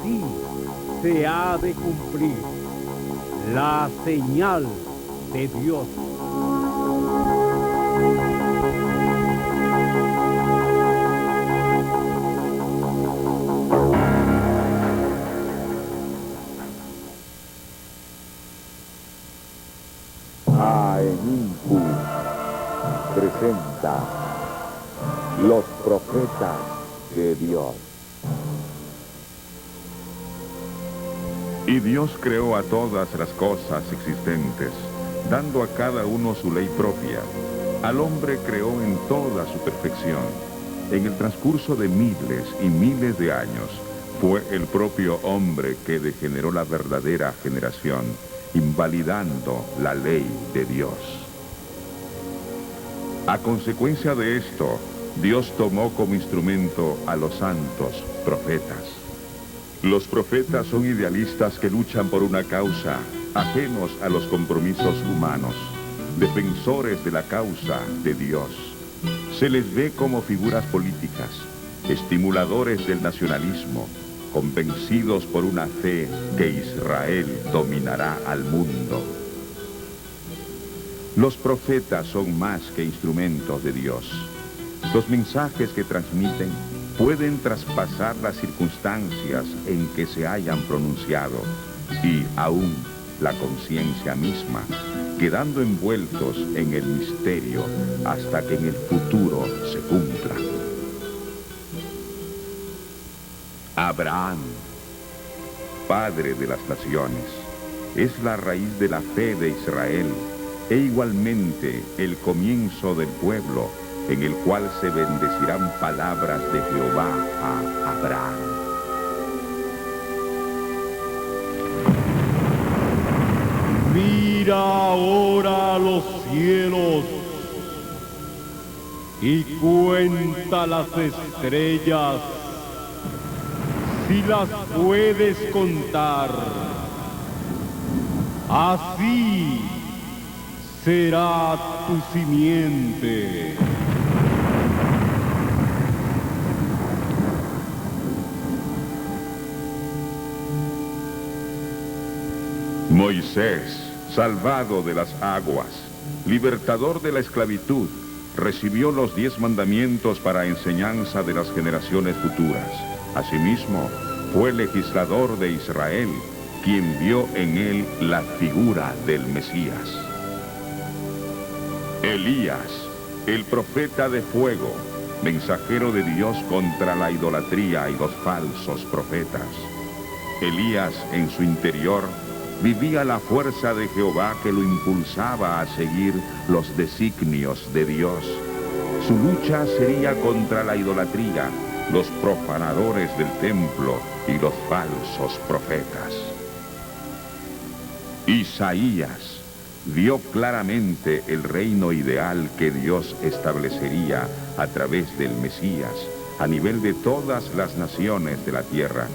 así se ha de cumplir la señal de Dios. Aenimbu presenta Los Profetas de Dios. Y Dios creó a todas las cosas existentes, dando a cada uno su ley propia. Al hombre creó en toda su perfección. En el transcurso de miles y miles de años, fue el propio hombre que degeneró la verdadera generación, invalidando la ley de Dios. A consecuencia de esto, Dios tomó como instrumento a los santos profetas. Los profetas son idealistas que luchan por una causa, ajenos a los compromisos humanos, defensores de la causa de Dios. Se les ve como figuras políticas, estimuladores del nacionalismo, convencidos por una fe que Israel dominará al mundo. Los profetas son más que instrumentos de Dios. Los mensajes que transmiten pueden traspasar las circunstancias en que se hayan pronunciado y aún la conciencia misma, quedando envueltos en el misterio hasta que en el futuro se cumpla. Abraham, padre de las naciones, es la raíz de la fe de Israel e igualmente el comienzo del pueblo en el cual se bendecirán palabras de Jehová a Abraham. Mira ahora los cielos y cuenta las estrellas, si las puedes contar. Así será tu simiente. Moisés, salvado de las aguas, libertador de la esclavitud, recibió los 10 mandamientos para enseñanza de las generaciones futuras. Asimismo, fue legislador de Israel, quien vio en él la figura del Mesías. Elías, el profeta de fuego, mensajero de Dios contra la idolatría y los falsos profetas. Elías, en su interior, vivía la fuerza de Jehová que lo impulsaba a seguir los designios de Dios. Su lucha sería contra la idolatría, los profanadores del templo y los falsos profetas. Isaías vio claramente el reino ideal que Dios establecería a través del Mesías a nivel de todas las naciones de la tierra.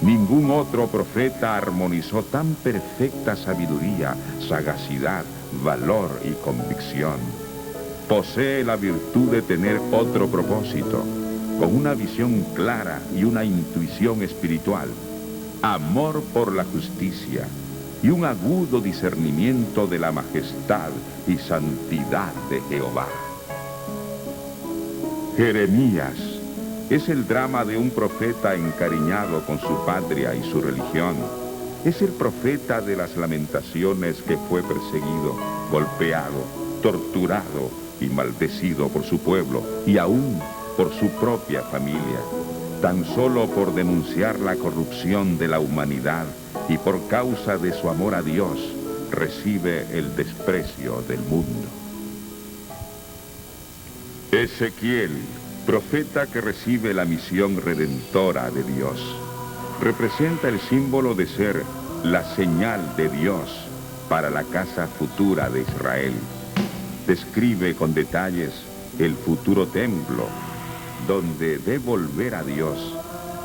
Ningún otro profeta armonizó tan perfecta sabiduría, sagacidad, valor y convicción. Posee la virtud de tener otro propósito, con una visión clara y una intuición espiritual, amor por la justicia y un agudo discernimiento de la majestad y santidad de Jehová. Jeremías es el drama de un profeta encariñado con su patria y su religión. Es el profeta de las lamentaciones que fue perseguido, golpeado, torturado y maldecido por su pueblo y aún por su propia familia, tan solo por denunciar la corrupción de la humanidad y por causa de su amor a Dios, recibe el desprecio del mundo. Ezequiel, profeta que recibe la misión redentora de Dios, representa el símbolo de ser la señal de Dios para la casa futura de Israel. Describe con detalles el futuro templo, donde ve volver a Dios.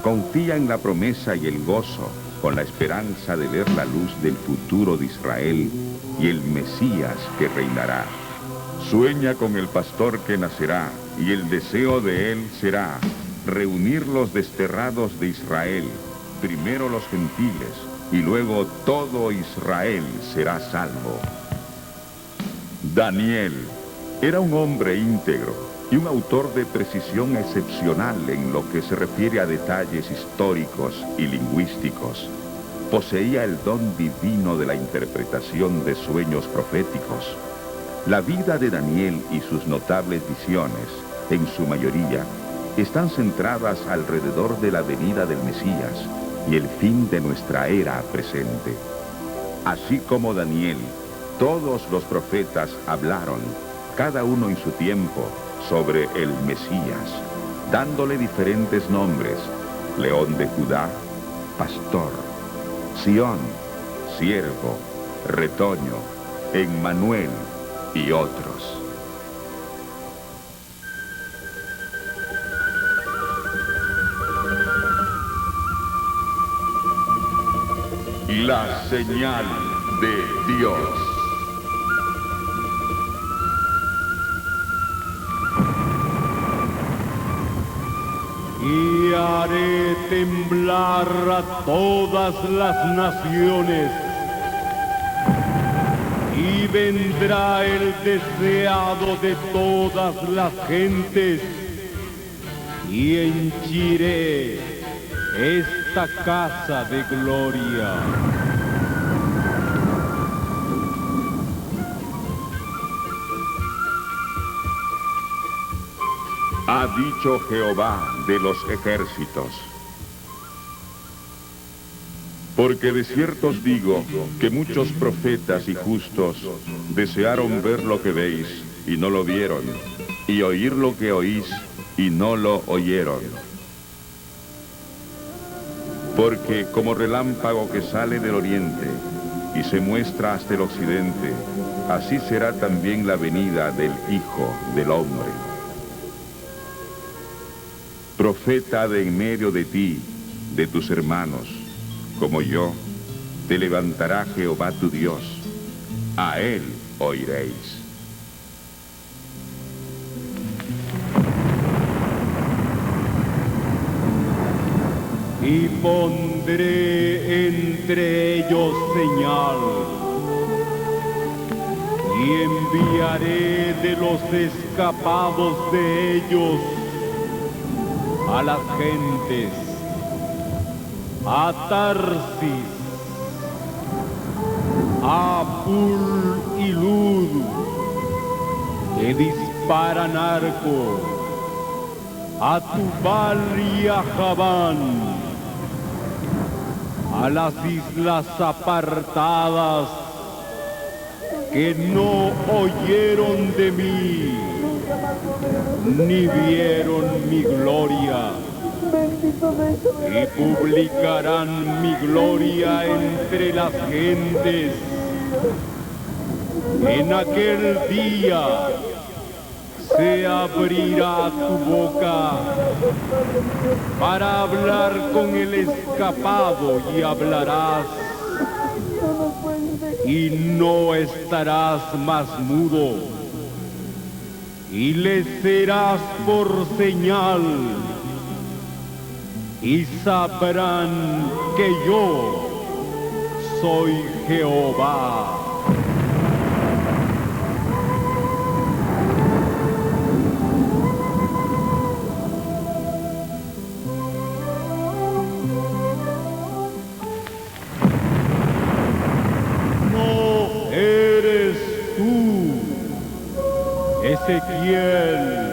Confía en la promesa y el gozo, con la esperanza de ver la luz del futuro de Israel y el Mesías que reinará. Sueña con el pastor que nacerá, y el deseo de él será reunir los desterrados de Israel, primero los gentiles, y luego todo Israel será salvo. Daniel era un hombre íntegro y un autor de precisión excepcional en lo que se refiere a detalles históricos y lingüísticos. Poseía el don divino de la interpretación de sueños proféticos. La vida de Daniel y sus notables visiones, en su mayoría, están centradas alrededor de la venida del Mesías y el fin de nuestra era presente. Así como Daniel, todos los profetas hablaron, cada uno en su tiempo, sobre el Mesías, dándole diferentes nombres: León de Judá, Pastor; Sión, Siervo; Retoño; Emmanuel y otros. La señal de Dios. Y haré temblar a todas las naciones, y vendrá el deseado de todas las gentes, y henchiré esta casa de gloria. Ha dicho Jehová de los ejércitos. Porque de cierto os digo que muchos profetas y justos desearon ver lo que veis y no lo vieron, y oír lo que oís y no lo oyeron. Porque como relámpago que sale del oriente y se muestra hasta el occidente, así será también la venida del Hijo del Hombre. Profeta de en medio de ti, de tus hermanos, como yo, te levantará Jehová tu Dios, a él oiréis. Y pondré entre ellos señal, y enviaré de los escapados de ellos a las gentes, a Tarsis, a Pul y Lud, que disparan arco, a Tubal y a Javán, a las islas apartadas que no oyeron de mí, ni vieron mi gloria, y publicarán mi gloria entre las gentes. En aquel día se abrirá tu boca para hablar con el escapado, y hablarás, y no estarás más mudo, y le serás por señal, y sabrán que yo soy Jehová. No eres tú, Ezequiel,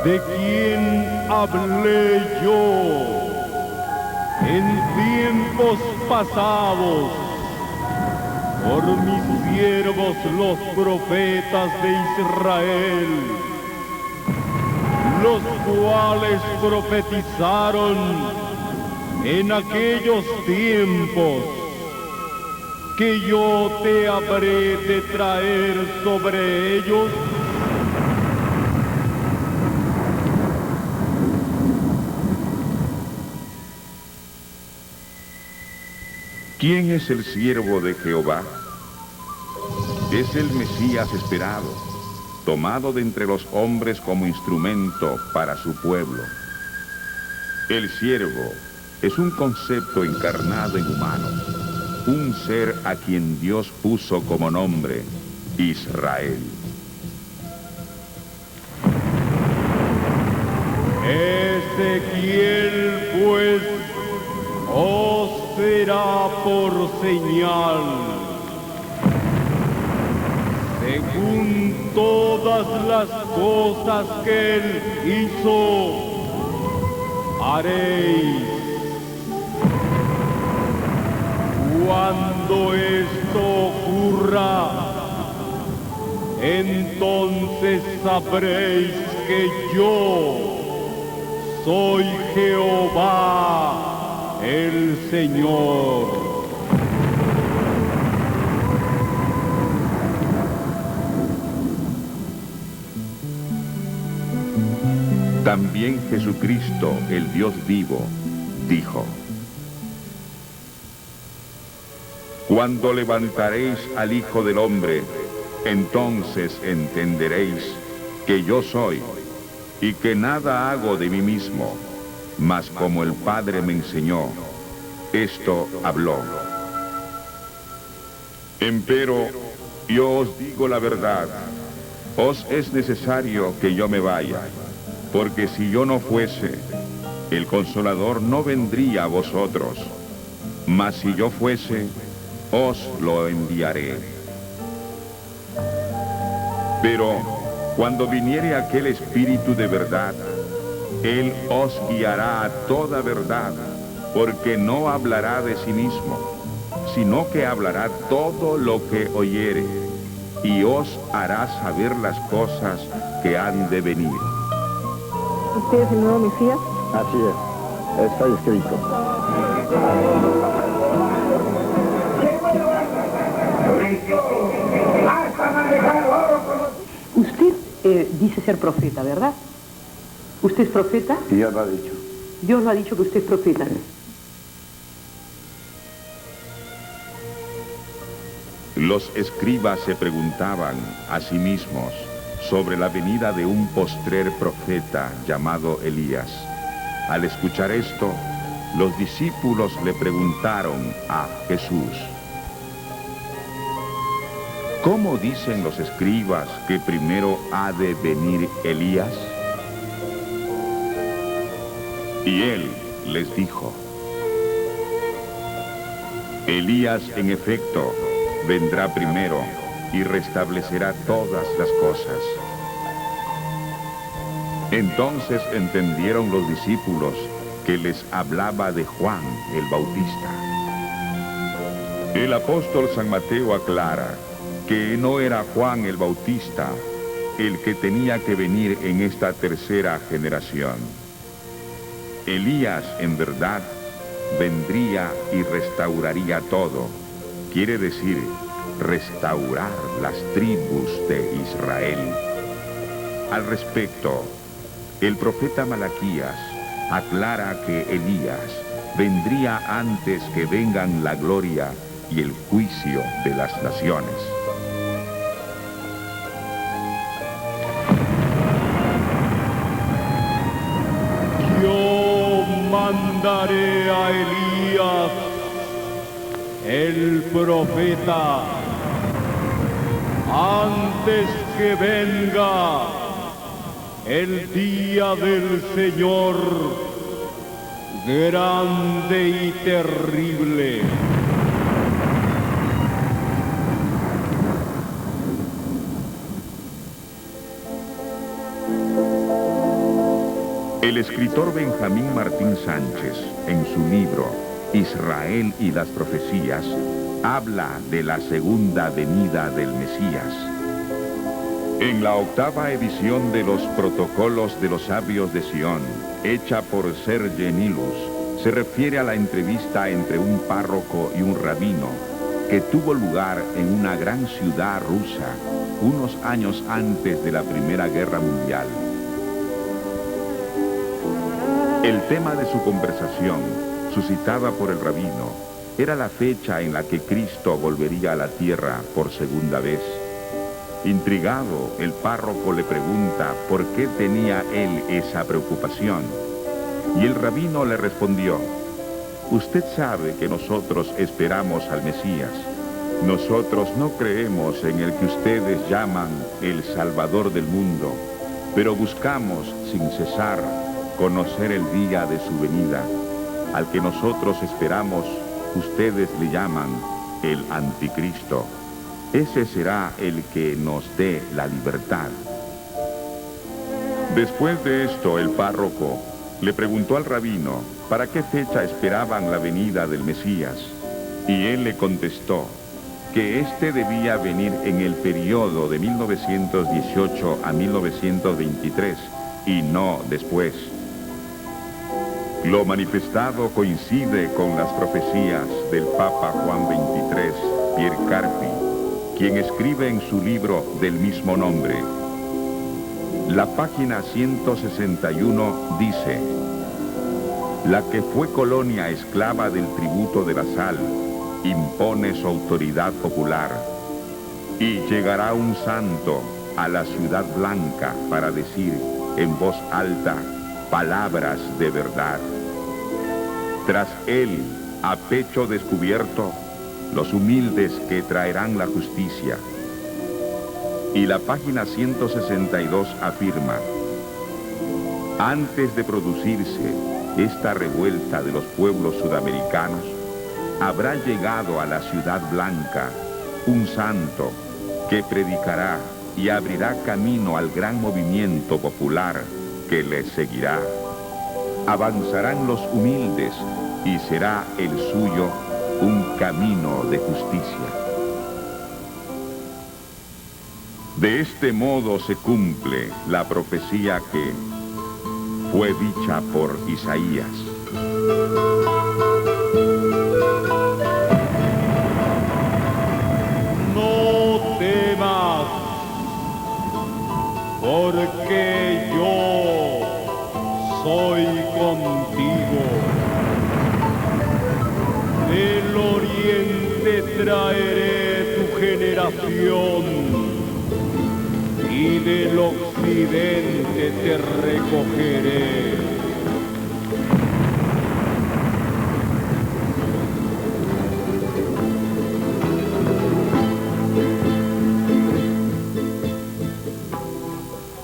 de quien hablé yo en tiempos pasados por mis siervos los profetas de Israel, los cuales profetizaron en aquellos tiempos que yo te habré de traer sobre ellos. ¿Quién es el siervo de Jehová? Es el Mesías esperado, tomado de entre los hombres como instrumento para su pueblo. El siervo es un concepto encarnado en humanos, un ser a quien Dios puso como nombre, Israel. Ezequiel, pues, os será por señal, según todas las cosas que él hizo, haréis. Cuando esto ocurra, entonces sabréis que yo soy Jehová, el Señor. También Jesucristo, el Dios vivo, dijo: Cuando levantaréis al Hijo del Hombre, entonces entenderéis que yo soy, y que nada hago de mí mismo, mas como el Padre me enseñó, esto habló. Empero yo os digo la verdad, os es necesario que yo me vaya, porque si yo no fuese, el Consolador no vendría a vosotros, mas si yo fuese, os lo enviaré. Pero cuando viniere aquel Espíritu de verdad, Él os guiará a toda verdad, porque no hablará de sí mismo, sino que hablará todo lo que oyere, y os hará saber las cosas que han de venir. ¿Usted es el nuevo Mesías? Así es, está escrito. Usted dice ser profeta, ¿verdad? ¿Usted es profeta? Dios lo ha dicho. Dios lo ha dicho que usted es profeta. Los escribas se preguntaban a sí mismos sobre la venida de un postrer profeta llamado Elías. Al escuchar esto, los discípulos le preguntaron a Jesús: ¿cómo dicen los escribas que primero ha de venir Elías? Y él les dijo: Elías, en efecto, vendrá primero y restablecerá todas las cosas. Entonces entendieron los discípulos que les hablaba de Juan el Bautista. El apóstol San Mateo aclara que no era Juan el Bautista el que tenía que venir en esta tercera generación. Elías, en verdad, vendría y restauraría todo. Quiere decir, restaurar las tribus de Israel. Al respecto, el profeta Malaquías aclara que Elías vendría antes que vengan la gloria y el juicio de las naciones. Yo mandaré a Elías, el profeta, antes que venga el día del Señor, grande y terrible. El escritor Benjamín Martín Sánchez, en su libro Israel y las profecías, habla de la segunda venida del Mesías. En la 8ª edición de los Protocolos de los Sabios de Sion, hecha por Serge Nilus, se refiere a la entrevista entre un párroco y un rabino que tuvo lugar en una gran ciudad rusa unos años antes de la Primera Guerra Mundial. El tema de su conversación, suscitada por el rabino, era la fecha en la que Cristo volvería a la tierra por segunda vez. Intrigado, el párroco le pregunta por qué tenía él esa preocupación. Y el rabino le respondió: Usted sabe que nosotros esperamos al Mesías. Nosotros no creemos en el que ustedes llaman el Salvador del mundo, pero buscamos sin cesar conocer el día de su venida. Al que nosotros esperamos, ustedes le llaman el Anticristo. Ese será el que nos dé la libertad. Después de esto, el párroco le preguntó al rabino para qué fecha esperaban la venida del Mesías, y él le contestó que éste debía venir en el periodo de 1918 a 1923, y no después. Lo manifestado coincide con las profecías del Papa Juan XXIII, Pierre Carpi, quien escribe en su libro del mismo nombre. La página 161 dice: la que fue colonia esclava del tributo de la sal, impone su autoridad popular, y llegará un santo a la ciudad blanca para decir en voz alta palabras de verdad. Tras él, a pecho descubierto, los humildes que traerán la justicia. Y la página 162 afirma: antes de producirse esta revuelta de los pueblos sudamericanos, habrá llegado a la ciudad blanca un santo que predicará y abrirá camino al gran movimiento popular que le seguirá. Avanzarán los humildes y será el suyo un camino de justicia. De este modo se cumple la profecía que fue dicha por Isaías. No temas, porque yo soy contigo. Del oriente traeré tu generación, y del occidente te recogeré.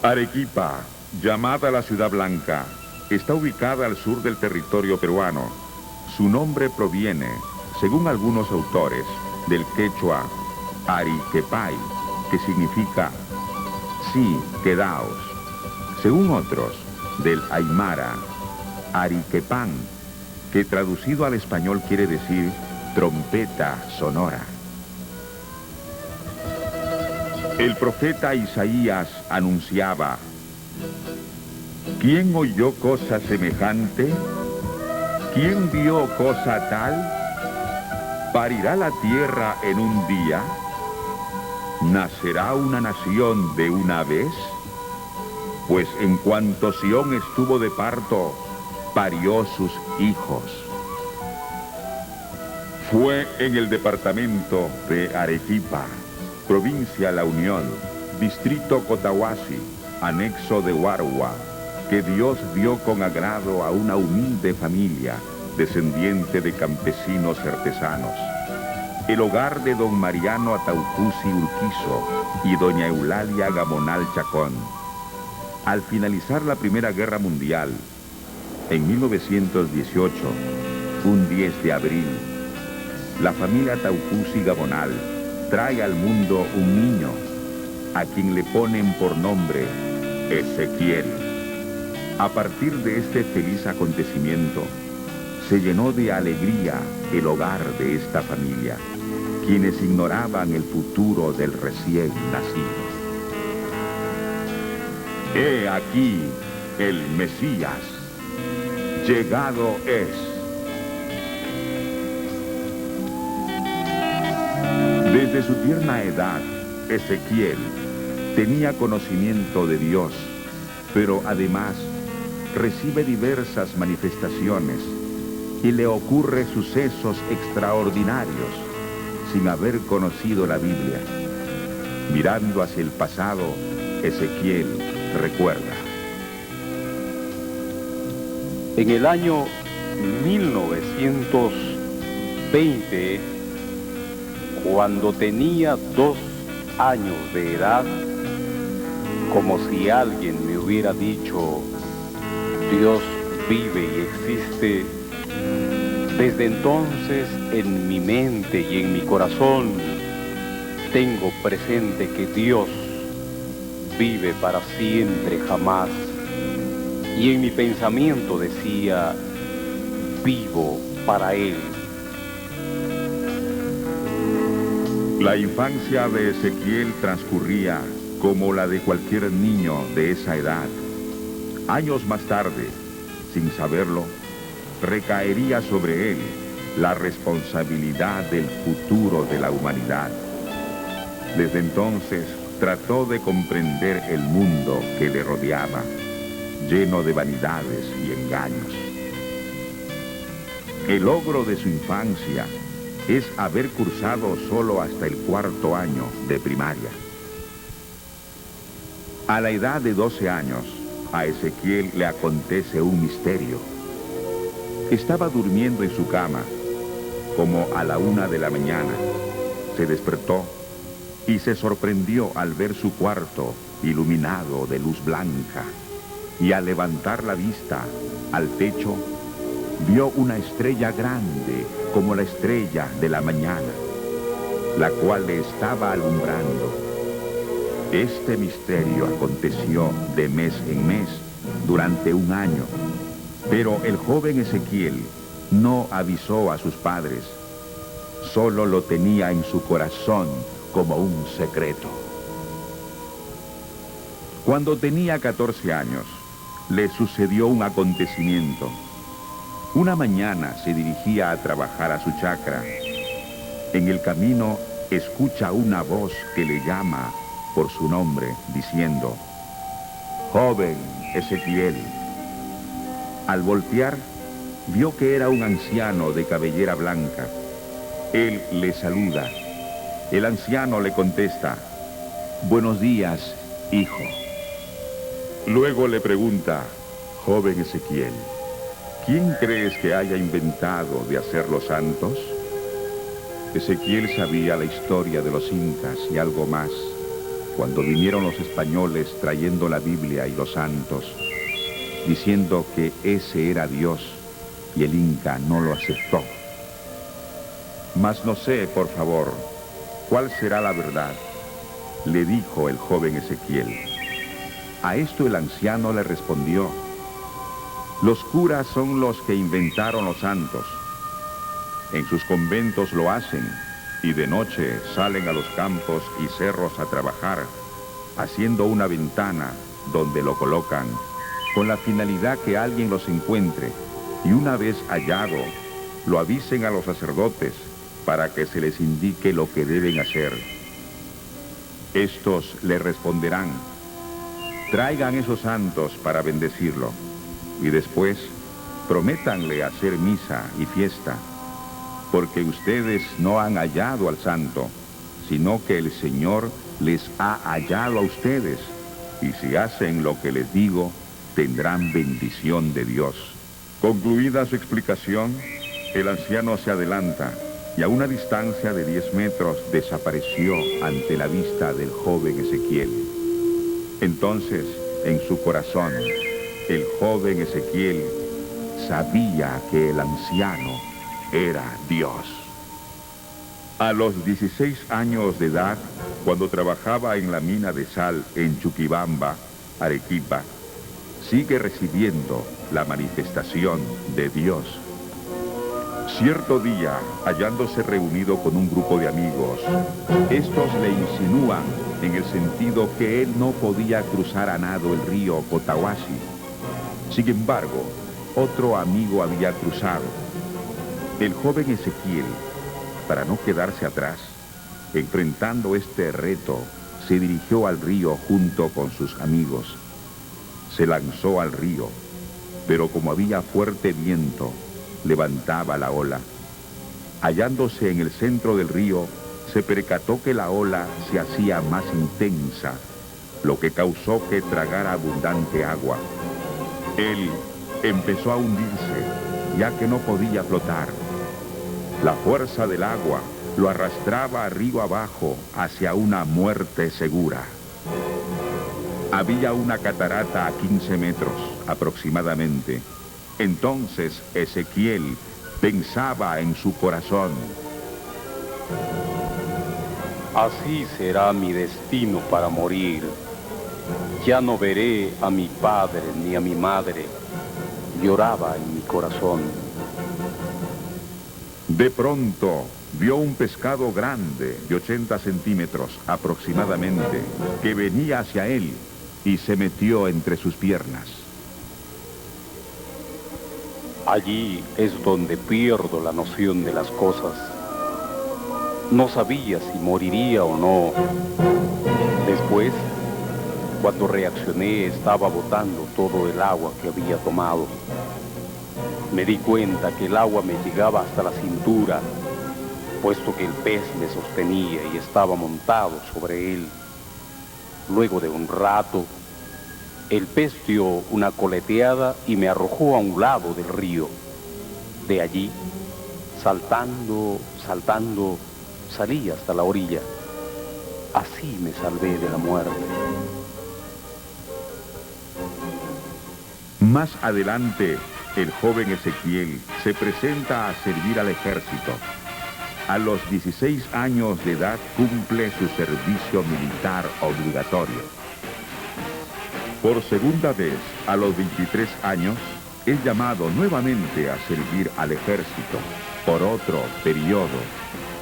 Arequipa, llamada la Ciudad Blanca, está ubicada al sur del territorio peruano. Su nombre proviene, según algunos autores, del quechua Ariquepay, que significa sí, quedaos. Según otros, del aymara Ariquepan, que traducido al español quiere decir trompeta sonora. El profeta Isaías anunciaba: ¿quién oyó cosa semejante? ¿Quién vio cosa tal? ¿Parirá la tierra en un día? ¿Nacerá una nación de una vez? Pues en cuanto Sión estuvo de parto, parió sus hijos. Fue en el departamento de Arequipa, provincia La Unión, distrito Cotahuasi, anexo de Huarua, que Dios vio con agrado a una humilde familia, descendiente de campesinos y artesanos. El hogar de don Mariano Ataucusi Urquizo y doña Eulalia Gamonal Chacón. Al finalizar la Primera Guerra Mundial, en 1918, un 10 de abril, la familia Ataucusi Gamonal trae al mundo un niño, a quien le ponen por nombre Ezequiel. A partir de este feliz acontecimiento, se llenó de alegría el hogar de esta familia, quienes ignoraban el futuro del recién nacido. He aquí el Mesías, llegado es. Desde su tierna edad, Ezequiel tenía conocimiento de Dios, pero además recibe diversas manifestaciones y le ocurre sucesos extraordinarios sin haber conocido la Biblia. Mirando hacia el pasado, Ezequiel recuerda: En el año 1920, cuando tenía 2 años de edad, como si alguien me hubiera dicho, Dios vive y existe, desde entonces en mi mente y en mi corazón tengo presente que Dios vive para siempre jamás. Y en mi pensamiento decía, vivo para Él. La infancia de Ezequiel transcurría como la de cualquier niño de esa edad. Años más tarde, sin saberlo, recaería sobre él la responsabilidad del futuro de la humanidad. Desde entonces trató de comprender el mundo que le rodeaba, lleno de vanidades y engaños. El logro de su infancia es haber cursado solo hasta el 4º año de primaria. A la edad de 12 años, a Ezequiel le acontece un misterio. Estaba durmiendo en su cama, como a la 1 de la mañana. Se despertó y se sorprendió al ver su cuarto iluminado de luz blanca. Y al levantar la vista al techo, vio una estrella grande como la estrella de la mañana, la cual le estaba alumbrando. Este misterio aconteció de mes en mes durante 1 año, pero el joven Ezequiel no avisó a sus padres, solo lo tenía en su corazón como un secreto. Cuando tenía 14 años, le sucedió un acontecimiento. Una mañana se dirigía a trabajar a su chacra. En el camino escucha una voz que le llama por su nombre, diciendo, «Joven Ezequiel». Al voltear, vio que era un anciano de cabellera blanca. Él le saluda. El anciano le contesta, «Buenos días, hijo». Luego le pregunta, «Joven Ezequiel, ¿quién crees que haya inventado de hacer los santos?». Ezequiel sabía la historia de los incas y algo más, cuando vinieron los españoles trayendo la Biblia y los santos, diciendo que ese era Dios, y el inca no lo aceptó. «Mas no sé, por favor, ¿cuál será la verdad?», le dijo el joven Ezequiel. A esto el anciano le respondió, «Los curas son los que inventaron los santos. En sus conventos lo hacen, y de noche salen a los campos y cerros a trabajar, haciendo una ventana donde lo colocan, con la finalidad que alguien los encuentre, y una vez hallado, lo avisen a los sacerdotes para que se les indique lo que deben hacer. Estos le responderán, traigan esos santos para bendecirlo, y después prométanle hacer misa y fiesta, porque ustedes no han hallado al santo, sino que el Señor les ha hallado a ustedes, y si hacen lo que les digo, tendrán bendición de Dios». Concluida su explicación, el anciano se adelanta, y a una distancia de 10 metros desapareció ante la vista del joven Ezequiel. Entonces, en su corazón, el joven Ezequiel sabía que el anciano era Dios. A los 16 años de edad, cuando trabajaba en la mina de sal en Chuquibamba, Arequipa, sigue recibiendo la manifestación de Dios. Cierto día, hallándose reunido con un grupo de amigos, estos le insinúan en el sentido que él no podía cruzar a nado el río Cotahuasi. Sin embargo, otro amigo había cruzado. El joven Ezequiel, para no quedarse atrás, enfrentando este reto, se dirigió al río junto con sus amigos. Se lanzó al río, pero como había fuerte viento, levantaba la ola. Hallándose en el centro del río, se percató que la ola se hacía más intensa, lo que causó que tragara abundante agua. Él empezó a hundirse ya que no podía flotar. La fuerza del agua lo arrastraba río abajo hacia una muerte segura. Había una catarata a 15 metros aproximadamente. Entonces Ezequiel pensaba en su corazón: así será mi destino para morir. Ya no veré a mi padre ni a mi madre. Lloraba en mi corazón. De pronto vio un pescado grande de 80 centímetros aproximadamente que venía hacia él y se metió entre sus piernas. Allí es donde pierdo la noción de las cosas. No sabía si moriría o no. Después, cuando reaccioné, estaba botando todo el agua que había tomado. Me di cuenta que el agua me llegaba hasta la cintura, puesto que el pez me sostenía y estaba montado sobre él. Luego de un rato, el pez dio una coleteada y me arrojó a un lado del río. De allí, saltando, salí hasta la orilla. Así me salvé de la muerte. Más adelante, el joven Ezequiel se presenta a servir al ejército. A los 16 años de edad cumple su servicio militar obligatorio. Por segunda vez, a los 23 años, es llamado nuevamente a servir al ejército por otro periodo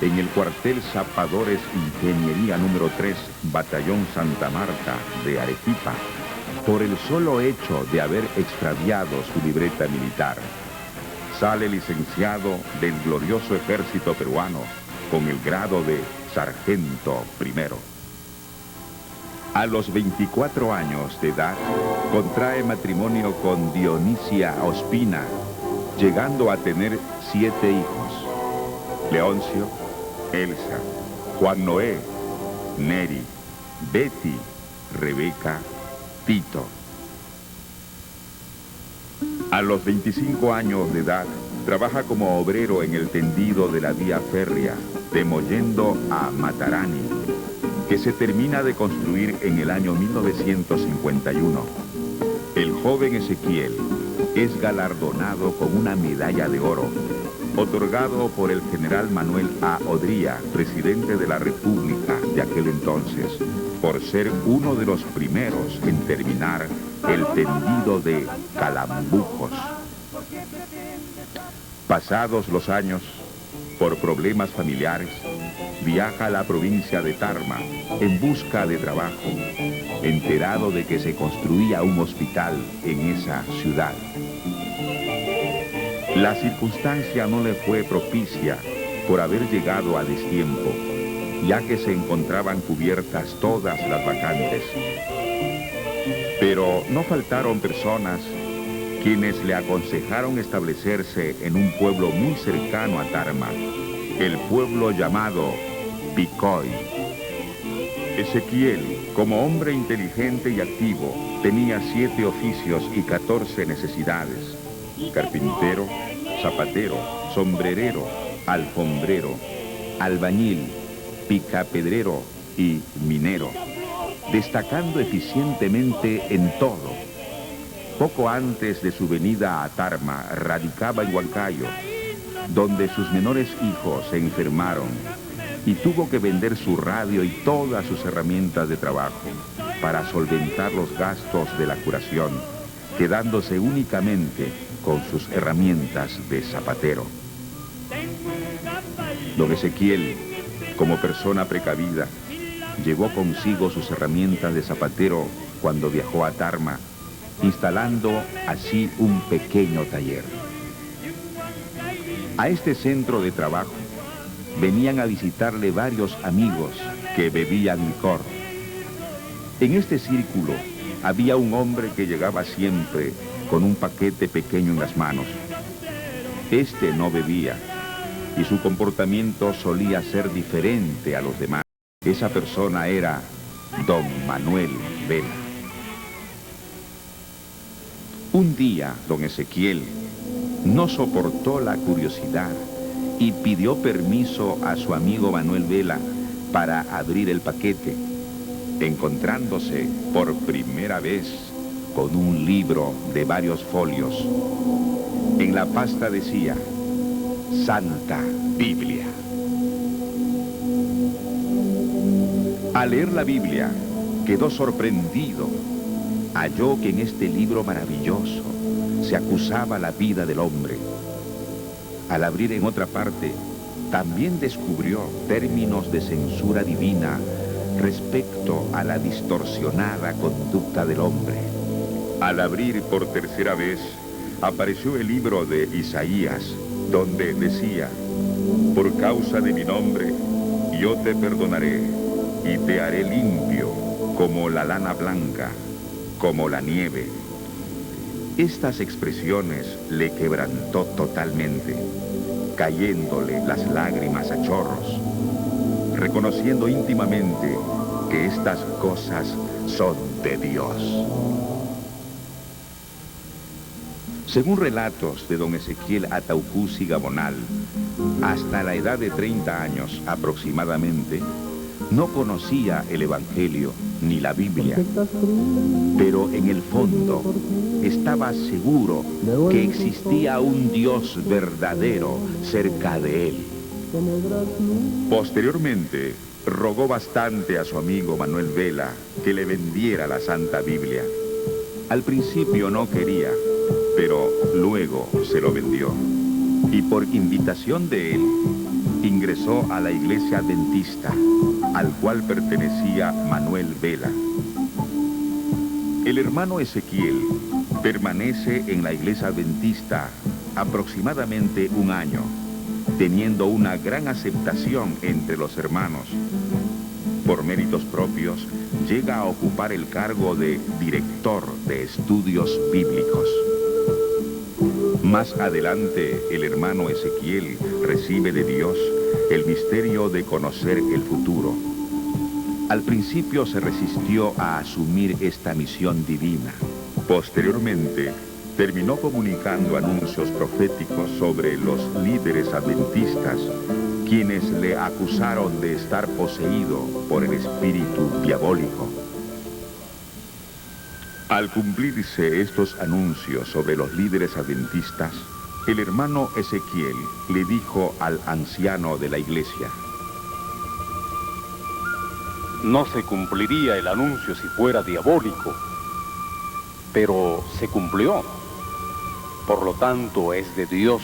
en el cuartel Zapadores Ingeniería número 3, Batallón Santa Marta de Arequipa, por el solo hecho de haber extraviado su libreta militar. Sale licenciado del glorioso ejército peruano con el grado de sargento primero. A los 24 años de edad, contrae matrimonio con Dionisia Ospina, llegando a tener 7 hijos: Leoncio, Elsa, Juan Noé, Neri, Betty, Rebeca, Tito. A los 25 años de edad, trabaja como obrero en el tendido de la vía férrea de Mollendo a Matarani, que se termina de construir en el año 1951. El joven Ezequiel es galardonado con una medalla de oro, otorgado por el general Manuel A. Odría, presidente de la República de aquel entonces, por ser uno de los primeros en terminar el tendido de Calambujos. Pasados los años, por problemas familiares, viaja a la provincia de Tarma en busca de trabajo, enterado de que se construía un hospital en esa ciudad. La circunstancia no le fue propicia por haber llegado a destiempo, ya que se encontraban cubiertas todas las vacantes. Pero no faltaron personas quienes le aconsejaron establecerse en un pueblo muy cercano a Tarma, el pueblo llamado Picoy. Ezequiel, como hombre inteligente y activo, tenía 7 oficios y 14 necesidades: carpintero, zapatero, sombrerero, alfombrero, albañil, picapedrero y minero, destacando eficientemente en todo. Poco antes de su venida a Tarma, radicaba en Huancayo, donde sus menores hijos se enfermaron y tuvo que vender su radio y todas sus herramientas de trabajo para solventar los gastos de la curación, quedándose únicamente con sus herramientas de zapatero. Don Ezequiel, como persona precavida, llevó consigo sus herramientas de zapatero cuando viajó a Tarma, instalando así un pequeño taller. A este centro de trabajo venían a visitarle varios amigos que bebían licor. En este círculo había un hombre que llegaba siempre con un paquete pequeño en las manos. Este no bebía y su comportamiento solía ser diferente a los demás. Esa persona era don Manuel Vela. Un día, don Ezequiel no soportó la curiosidad y pidió permiso a su amigo Manuel Vela para abrir el paquete, encontrándose por primera vez con un libro de varios folios. En la pasta decía Santa Biblia. Al leer la Biblia, quedó sorprendido. Halló que en este libro maravilloso se acusaba la vida del hombre. Al abrir en otra parte, también descubrió términos de censura divina respecto a la distorsionada conducta del hombre. Al abrir por tercera vez, apareció el libro de Isaías, donde decía: por causa de mi nombre, yo te perdonaré y te haré limpio como la lana blanca, como la nieve. Estas expresiones le quebrantó totalmente, cayéndole las lágrimas a chorros, reconociendo íntimamente que estas cosas son de Dios. Según relatos de don Ezequiel Ataucusi Gabonal, hasta la edad de 30 años aproximadamente, no conocía el Evangelio ni la Biblia, pero en el fondo estaba seguro que existía un Dios verdadero cerca de él. Posteriormente, rogó bastante a su amigo Manuel Vela que le vendiera la Santa Biblia. Al principio no quería, pero luego se lo vendió. Y por invitación de él, ingresó a la iglesia adventista, al cual pertenecía Manuel Vela. El hermano Ezequiel permanece en la iglesia adventista aproximadamente un año, teniendo una gran aceptación entre los hermanos. Por méritos propios, llega a ocupar el cargo de director de estudios bíblicos. Más adelante, el hermano Ezequiel recibe de Dios el misterio de conocer el futuro. Al principio se resistió a asumir esta misión divina. Posteriormente, terminó comunicando anuncios proféticos sobre los líderes adventistas, quienes le acusaron de estar poseído por el espíritu diabólico. Al cumplirse estos anuncios sobre los líderes adventistas, el hermano Ezequiel le dijo al anciano de la iglesia: no se cumpliría el anuncio si fuera diabólico, pero se cumplió. Por lo tanto, es de Dios,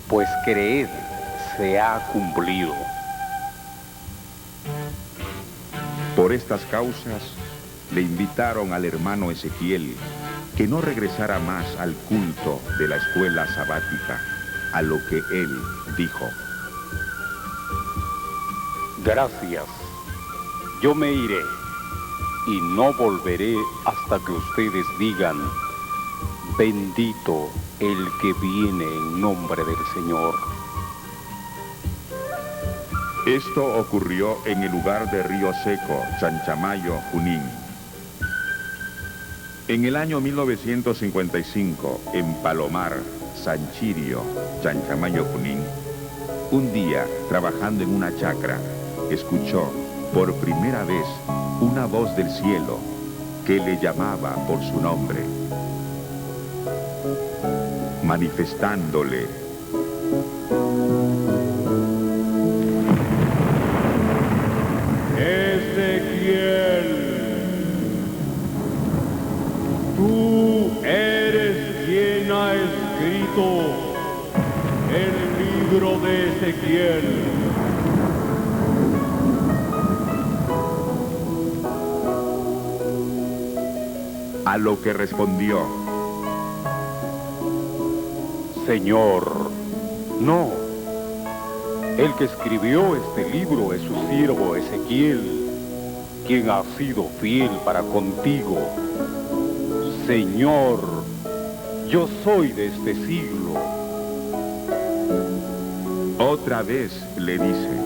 pues creed, se ha cumplido. Por estas causas, le invitaron al hermano Ezequiel que no regresara más al culto de la escuela sabática, a lo que él dijo: gracias, yo me iré y no volveré hasta que ustedes digan: bendito el que viene en nombre del Señor. Esto ocurrió en el lugar de Río Seco, Chanchamayo, Junín. En el año 1955, en Palomar, Sanchirio, Chanchamayo, Junín, un día, trabajando en una chacra, escuchó por primera vez una voz del cielo que le llamaba por su nombre, manifestándole: Ezequiel, tú eres quien ha escrito el libro de Ezequiel. A lo que respondió: Señor, no. El que escribió este libro es su siervo Ezequiel, quien ha sido fiel para contigo. Señor, yo soy de este siglo. Otra vez le dice: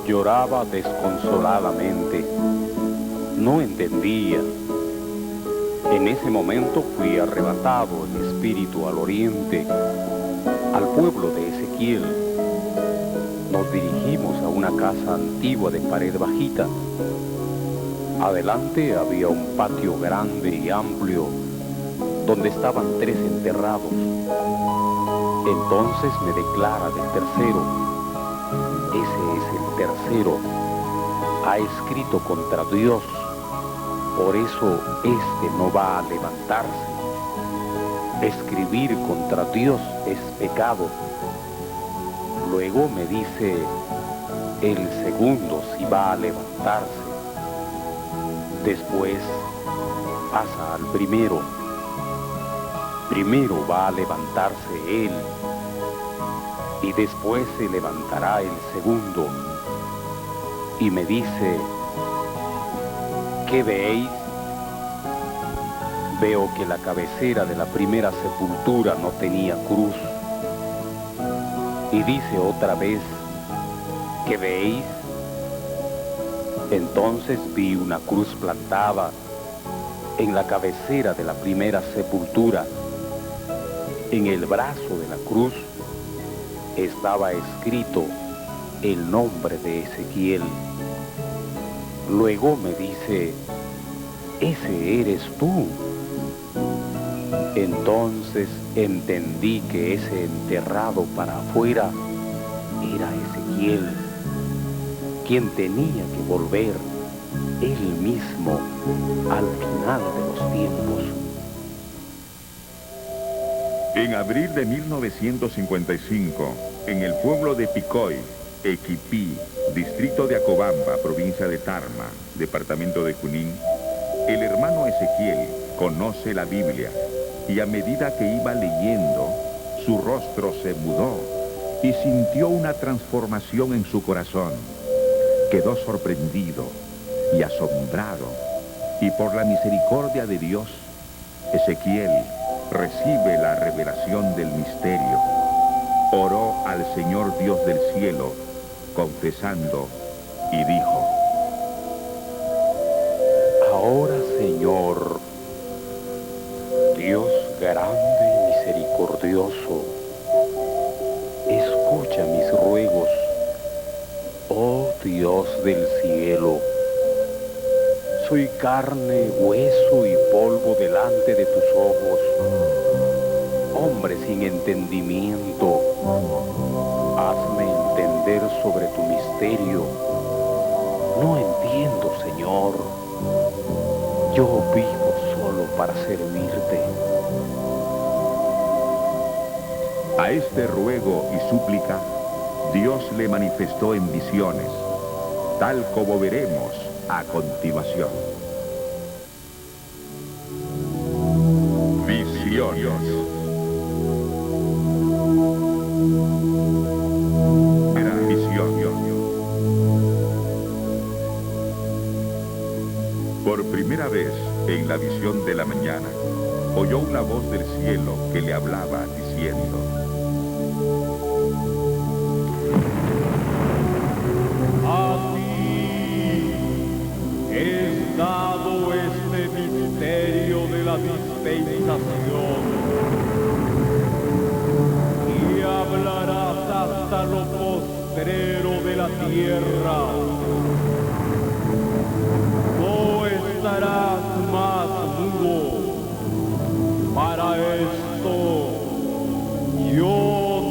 Lloraba desconsoladamente. No entendía. En ese momento fui arrebatado en espíritu al oriente, al pueblo de Ezequiel. Nos dirigimos a una casa antigua de pared bajita. Adelante había un patio grande y amplio donde estaban 3 enterrados. Entonces me declara del tercero: ese es el tercero, ha escrito contra Dios, por eso este no va a levantarse. Escribir contra Dios es pecado. Luego me dice: el segundo sí va a levantarse. Después pasa al primero. Primero va a levantarse él, y después se levantará el segundo. Y me dice: ¿qué veis? Veo que la cabecera de la primera sepultura no tenía cruz. Y dice otra vez: ¿qué veis? Entonces vi una cruz plantada en la cabecera de la primera sepultura. En el brazo de la cruz estaba escrito el nombre de Ezequiel. Luego me dice: ese eres tú. Entonces entendí que ese enterrado para afuera era Ezequiel, quien tenía que volver él mismo al final de los tiempos. En abril de 1955, en el pueblo de Picoy, Equipí, distrito de Acobamba, provincia de Tarma, departamento de Junín, el hermano Ezequiel conoce la Biblia y a medida que iba leyendo, su rostro se mudó y sintió una transformación en su corazón. Quedó sorprendido y asombrado, y por la misericordia de Dios, Ezequiel recibe la revelación del misterio. Oró al Señor Dios del cielo, confesando, y dijo: ahora, Señor, Dios grande y misericordioso, escucha mis ruegos, oh Dios del cielo. Soy carne, hueso y polvo delante de tus ojos, hombre sin entendimiento. Hazme entender sobre tu misterio. No entiendo, Señor. Yo vivo solo para servirte. A este ruego y súplica, Dios le manifestó en visiones, tal como veremos a continuación. Visiones. Gran visión. Por primera vez en la visión de la mañana, oyó una voz del cielo que le hablaba diciendo: A ti es dado este misterio de la dispensación, y hablarás hasta lo postrero de la tierra. No estarás más mudo. Para esto yo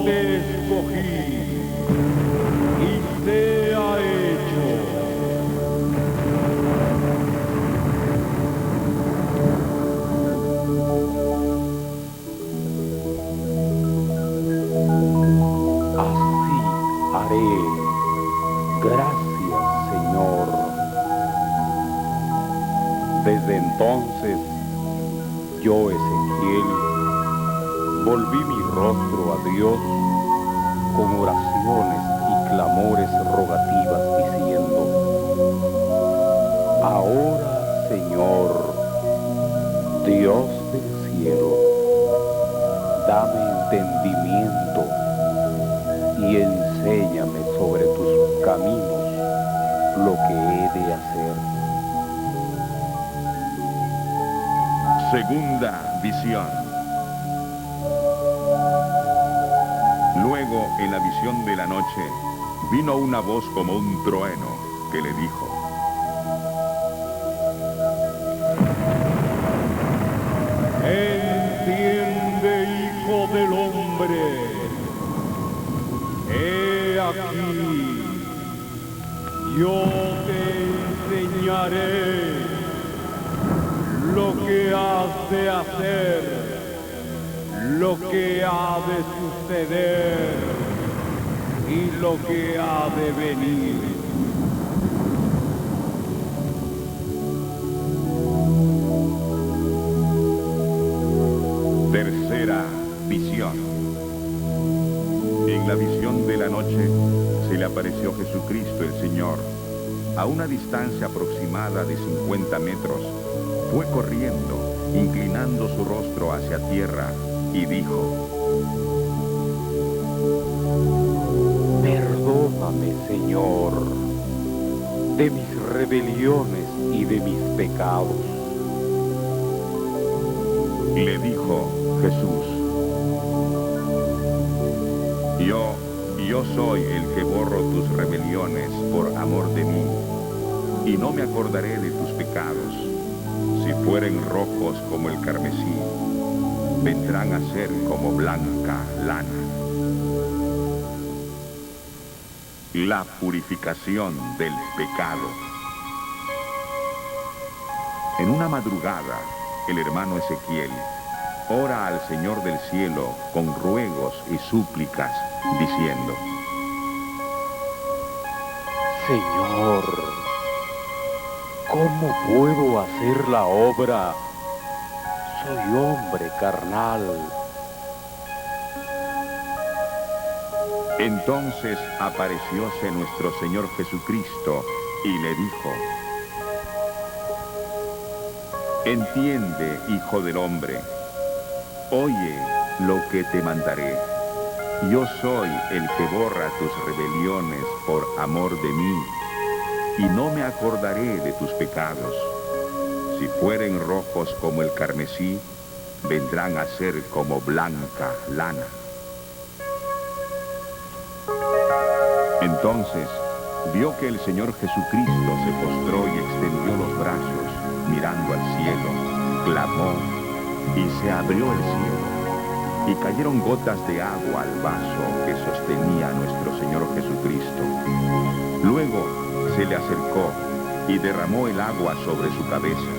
te escogí, y sea hecho. Así haré. Gracias, Señor. Desde entonces, yo, Ezequiel, volví mi rostro a Dios con oraciones y clamores rogativas, diciendo: ahora, Señor, Dios del cielo, dame entendimiento y enséñame sobre tus caminos. lo que he de hacer. Segunda visión. Luego, en la visión de la noche, vino una voz como un trueno que le dijo: Entiende, hijo del hombre. He aquí, yo te enseñaré lo que has de hacer, lo que ha de suceder y lo que ha de venir. Tercera visión. En la visión de la noche se le apareció Jesucristo el Señor. A una distancia aproximada de 50 metros, fue corriendo, inclinando su rostro hacia tierra, y dijo: Perdóname, Señor, de mis rebeliones y de mis pecados. Le dijo Jesús: Yo soy el que borro tus rebeliones por amor de mí, y no me acordaré de tus pecados. Si fueren rojos como el carmesí, vendrán a ser como blanca lana. La purificación del pecado. En una madrugada, el hermano Ezequiel ora al Señor del cielo con ruegos y súplicas, diciendo: Señor, ¿cómo puedo hacer la obra? Soy hombre carnal. Entonces aparecióse nuestro Señor Jesucristo y le dijo: Entiende, hijo del hombre, oye lo que te mandaré. Yo soy el que borra tus rebeliones por amor de mí, y no me acordaré de tus pecados. Si fueren rojos como el carmesí, vendrán a ser como blanca lana. Entonces vio que el Señor Jesucristo se postró y extendió los brazos, mirando al cielo, clamó, y se abrió el cielo, y cayeron gotas de agua al vaso que sostenía a nuestro Señor Jesucristo. Luego se le acercó y derramó el agua sobre su cabeza.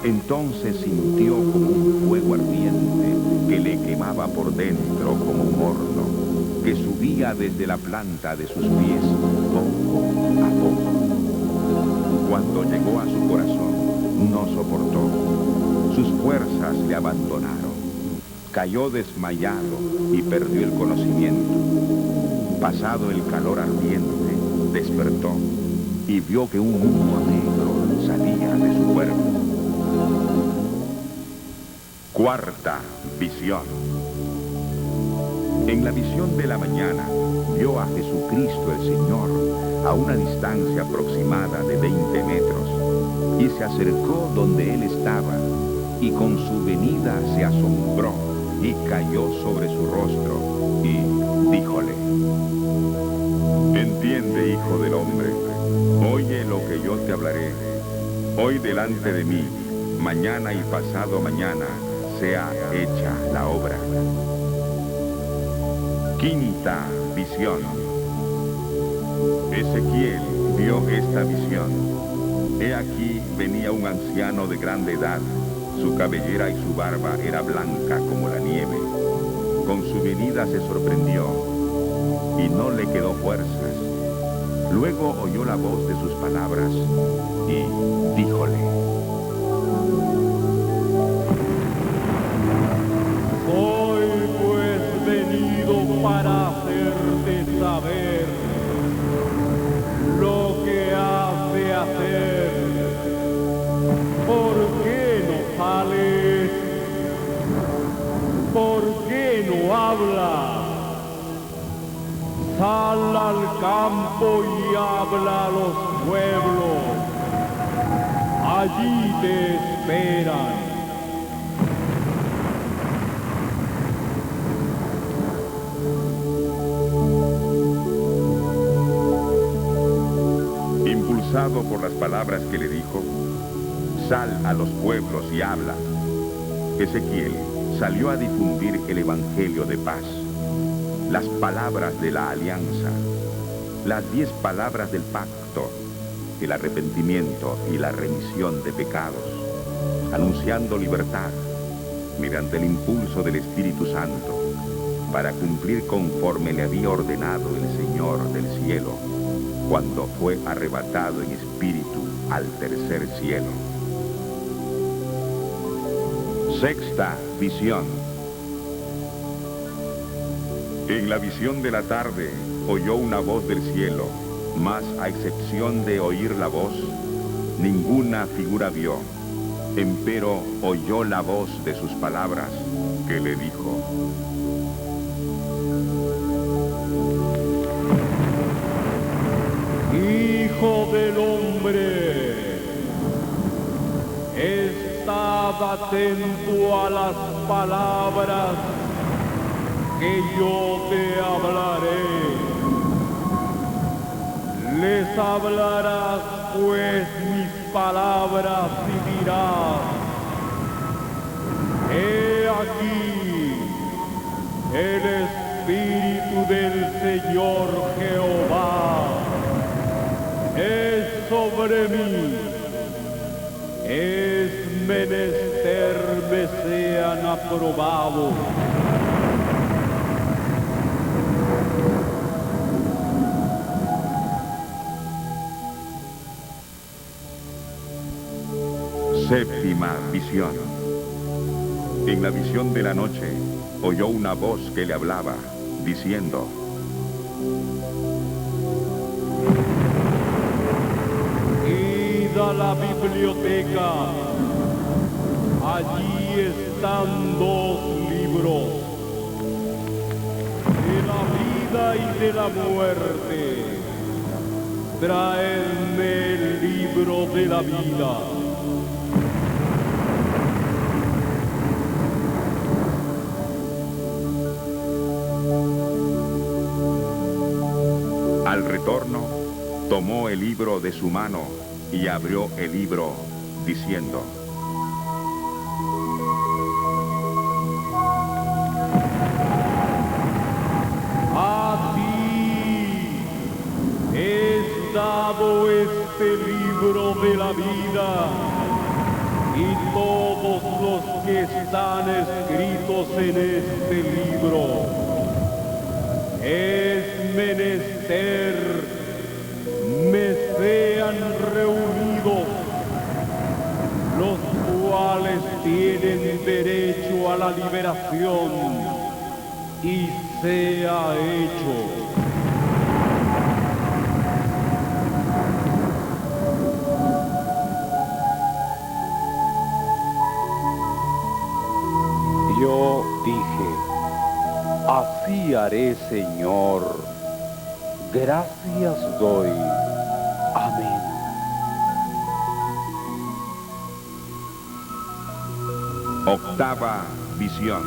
Entonces sintió como un fuego ardiente que le quemaba por dentro como un horno, que subía desde la planta de sus pies poco a poco. Cuando llegó a su corazón, no soportó. Sus fuerzas le abandonaron. Cayó desmayado y perdió el conocimiento. Pasado el calor ardiente, despertó y vio que un humo negro salía de su cuerpo. Cuarta visión. En la visión de la mañana, vio a Jesucristo el Señor a una distancia aproximada de 20 metros, y se acercó donde él estaba, y con su venida se asombró, y cayó sobre su rostro, y díjole: Entiende, hijo del hombre, oye lo que yo te hablaré. Hoy delante de mí, mañana y pasado mañana, sea hecha la obra. Quinta visión. Ezequiel vio esta visión. He aquí venía un anciano de grande edad. Su cabellera y su barba era blanca como la nieve. Con su venida se sorprendió y no le quedó fuerzas. Luego oyó la voz de sus palabras y díjole: Soy pues venido para hacerte saber lo que has de hacer. ¿Por qué no sales? ¿Por qué no hablas? Sal al campo y habla a los pueblos. Allí te esperan. Impulsado por las palabras que le dijo, sal a los pueblos y habla. Ezequiel salió a difundir el evangelio de paz, las palabras de la alianza, las 10 palabras del pacto, el arrepentimiento y la remisión de pecados, anunciando libertad mediante el impulso del Espíritu Santo, para cumplir conforme le había ordenado el Señor del cielo, cuando fue arrebatado en espíritu al tercer cielo. Sexta visión. En la visión de la tarde oyó una voz del cielo, mas a excepción de oír la voz, ninguna figura vio. Empero oyó la voz de sus palabras, que le dijo: Hijo del hombre, estad atento a las palabras que yo te hablaré. Les hablarás pues mis palabras y dirás: he aquí, el Espíritu del Señor Jehová es sobre mí. Es menester me sean aprobados. Séptima visión. En la visión de la noche oyó una voz que le hablaba, diciendo: Id a la biblioteca. Allí están 2 libros, de la vida y de la muerte. Traedme el libro de la vida. Al retorno, tomó el libro de su mano y abrió el libro, diciendo: A ti es dado este libro de la vida, y todos los que están escritos en este libro. Es menester me sean reunidos, los cuales tienen derecho a la liberación, y sea hecho. Yo dije: así haré, Señor. Gracias doy. Amén. Octava visión.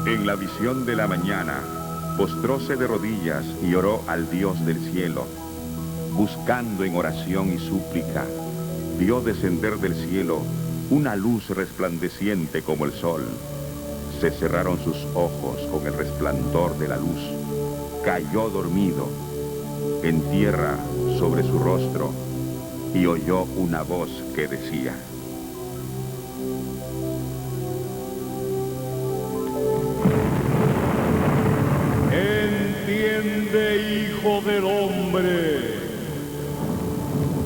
En la visión de la mañana, postróse de rodillas y oró al Dios del cielo, buscando en oración y súplica. Vio descender del cielo una luz resplandeciente como el sol. Se cerraron sus ojos con el resplandor de la luz. Cayó dormido en tierra sobre su rostro y oyó una voz que decía: Entiende, hijo del hombre.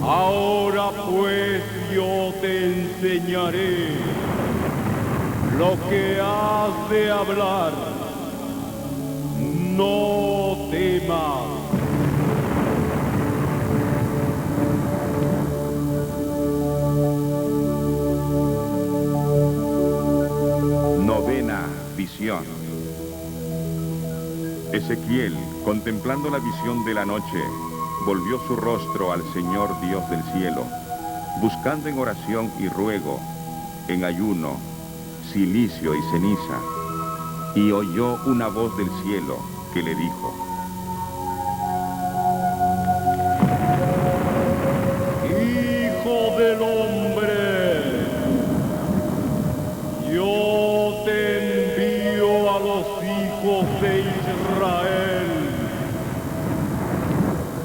Ahora pues yo te enseñaré lo que has de hablar. No temas. Novena visión. Ezequiel, contemplando la visión de la noche, volvió su rostro al Señor Dios del cielo, buscando en oración y ruego, en ayuno, cilicio y ceniza, y oyó una voz del cielo que le dijo: Hijo del hombre, yo te envío a los hijos de Israel,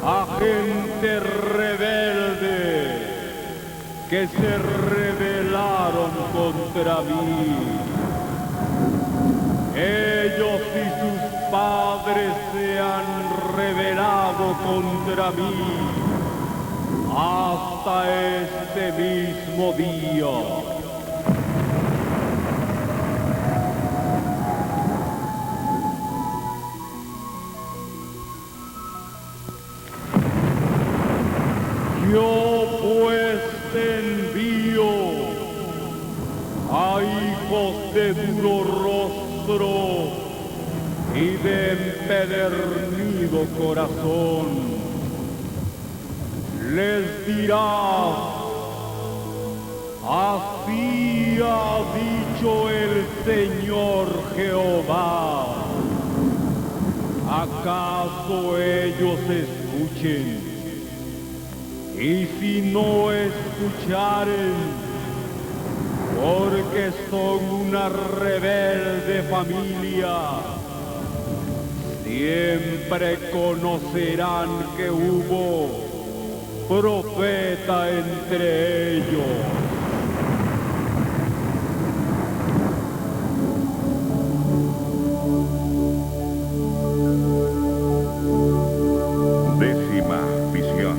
a gente rebelde que se rebelaron contra mí. Ellos y sus padres se han rebelado contra mí hasta este mismo día. Yo pues te envío a hijos de duro rostro y de empedernido corazón. Les dirás: así ha dicho el Señor Jehová. ¿Acaso ellos escuchen? Y si no escucharen, porque son una rebelde familia, siempre conocerán que hubo profeta entre ellos. Décima visión.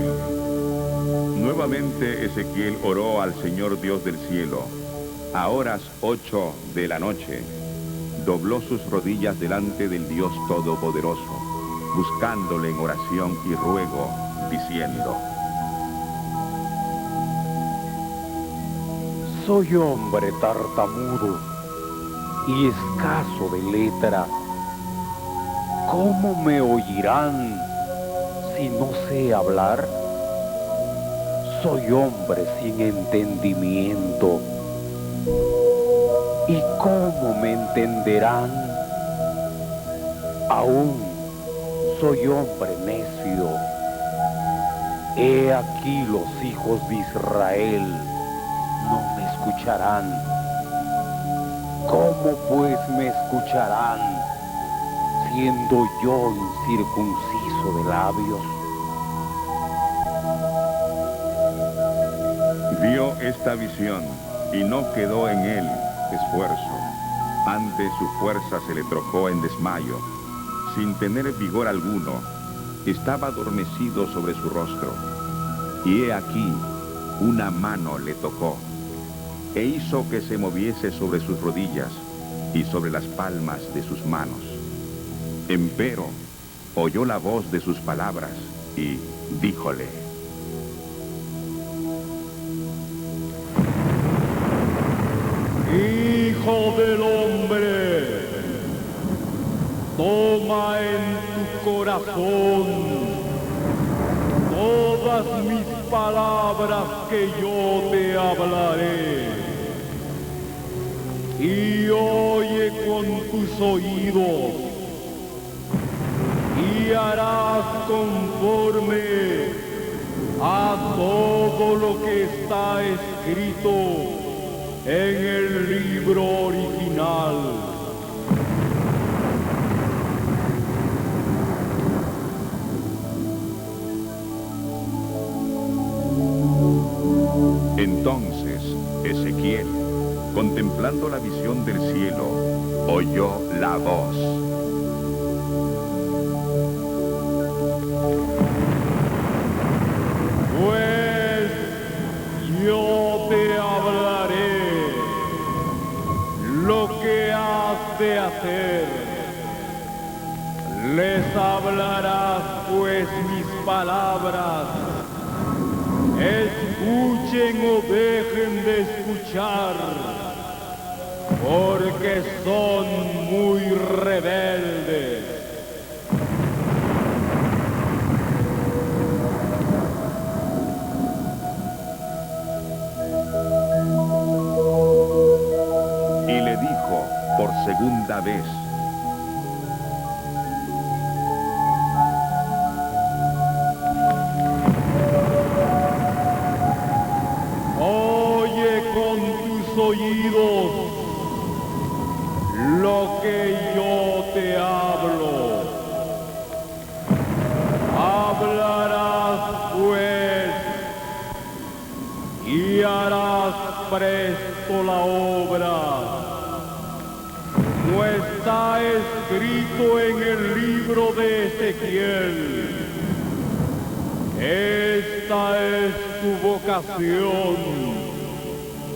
Nuevamente Ezequiel oró al Señor Dios del cielo. A horas 8 de la noche, dobló sus rodillas delante del Dios Todopoderoso, buscándole en oración y ruego, diciendo: Soy hombre tartamudo y escaso de letra. ¿Cómo me oirán si no sé hablar? Soy hombre sin entendimiento. ¿Y cómo me entenderán? Aún soy hombre necio. He aquí los hijos de Israel no me escucharán. ¿Cómo pues me escucharán, siendo yo incircunciso de labios? Vio esta visión y no quedó en él esfuerzo. Antes su fuerza se le trocó en desmayo. Sin tener vigor alguno, estaba adormecido sobre su rostro. Y he aquí, una mano le tocó, e hizo que se moviese sobre sus rodillas y sobre las palmas de sus manos. Empero, oyó la voz de sus palabras y díjole: Hijo del hombre, toma en tu corazón todas mis palabras que yo te hablaré, y oye con tus oídos, y harás conforme a todo lo que está escrito en el libro original. Entonces Ezequiel, contemplando la visión del cielo, oyó la voz: Pues yo te hablaré lo que has de hacer. Les hablarás pues mis palabras. Escuchen o dejen de escuchar, porque son muy rebeldes. por segunda vez. Oye con tus oídos lo que yo te hablo. Hablarás pues y harás presto la obra. No está escrito en el libro de Ezequiel. Esta es tu vocación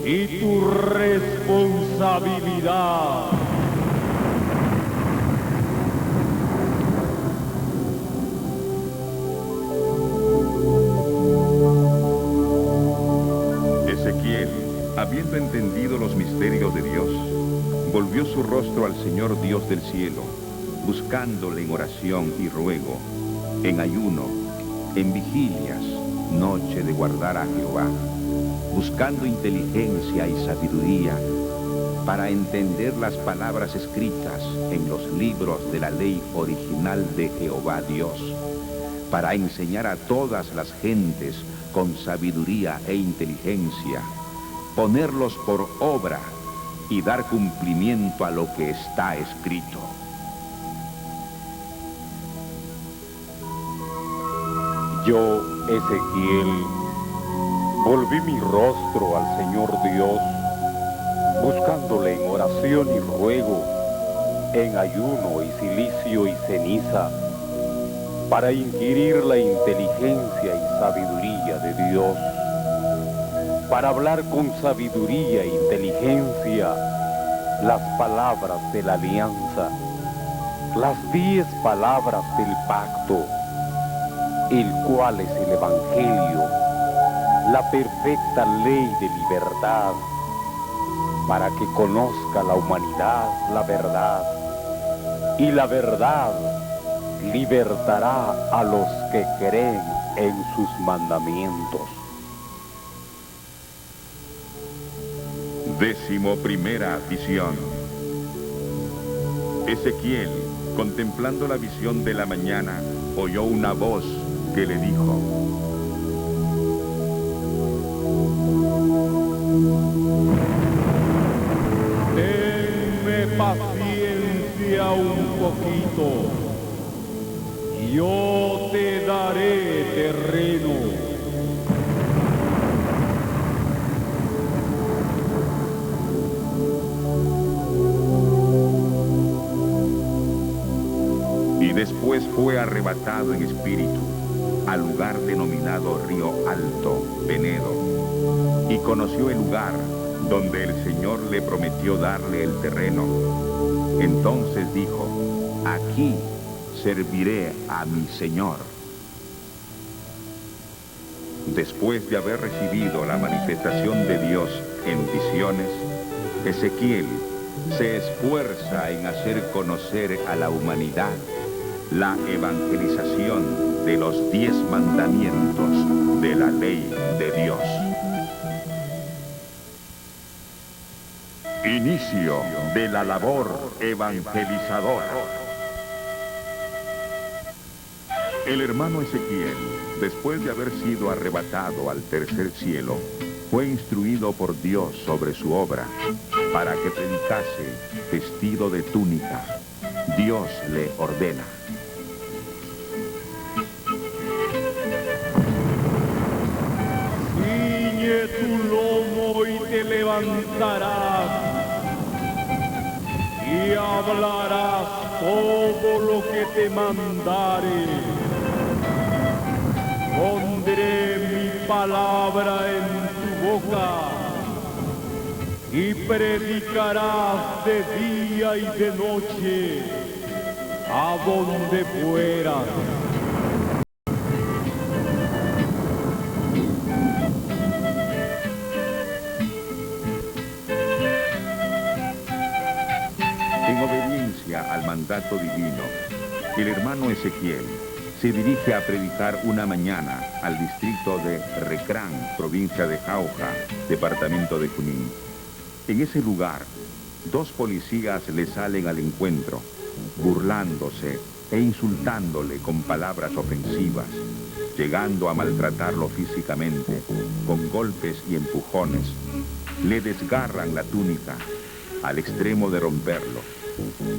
y tu responsabilidad. Ezequiel, habiendo entendido los misterios de Dios, volvió su rostro al Señor Dios del cielo, buscándole en oración y ruego, en ayuno, en vigilias, noche de guardar a Jehová, buscando inteligencia y sabiduría para entender las palabras escritas en los libros de la ley original de Jehová Dios, para enseñar a todas las gentes con sabiduría e inteligencia, ponerlos por obra y dar cumplimiento a lo que está escrito. Yo, Ezequiel, volví mi rostro al Señor Dios, buscándole en oración y ruego, en ayuno y cilicio y ceniza, para inquirir la inteligencia y sabiduría de Dios, para hablar con sabiduría e inteligencia las palabras de la alianza, las 10 palabras del pacto, el cual es el Evangelio, la perfecta ley de libertad, para que conozca la humanidad la verdad, y la verdad libertará a los que creen en sus mandamientos. 11ª visión. Ezequiel, contemplando la visión de la mañana, oyó una voz que le dijo: Tenme paciencia un poquito, yo te daré terreno. Y después fue arrebatado en espíritu al lugar denominado Río Alto, Penedo, y conoció el lugar donde el Señor le prometió darle el terreno. Entonces dijo: aquí serviré a mi Señor. Después de haber recibido la manifestación de Dios en visiones, Ezequiel se esfuerza en hacer conocer a la humanidad la evangelización de los 10 mandamientos de la ley de Dios. Inicio de la labor evangelizadora. El hermano Ezequiel, después de haber sido arrebatado al tercer cielo, fue instruido por Dios sobre su obra, para que predicase vestido de túnica. Dios le ordena: Ciñe tu lomo y te levantarás, y hablarás todo lo que te mandare. Pondré mi palabra en tu boca, y predicarás de día y de noche, a donde fueras. En obediencia al mandato divino, el hermano Ezequiel se dirige a predicar una mañana al distrito de Recrán, provincia de Jauja, departamento de Junín. En ese lugar, dos policías le salen al encuentro, burlándose e insultándole con palabras ofensivas, llegando a maltratarlo físicamente, con golpes y empujones. Le desgarran la túnica, al extremo de romperlo.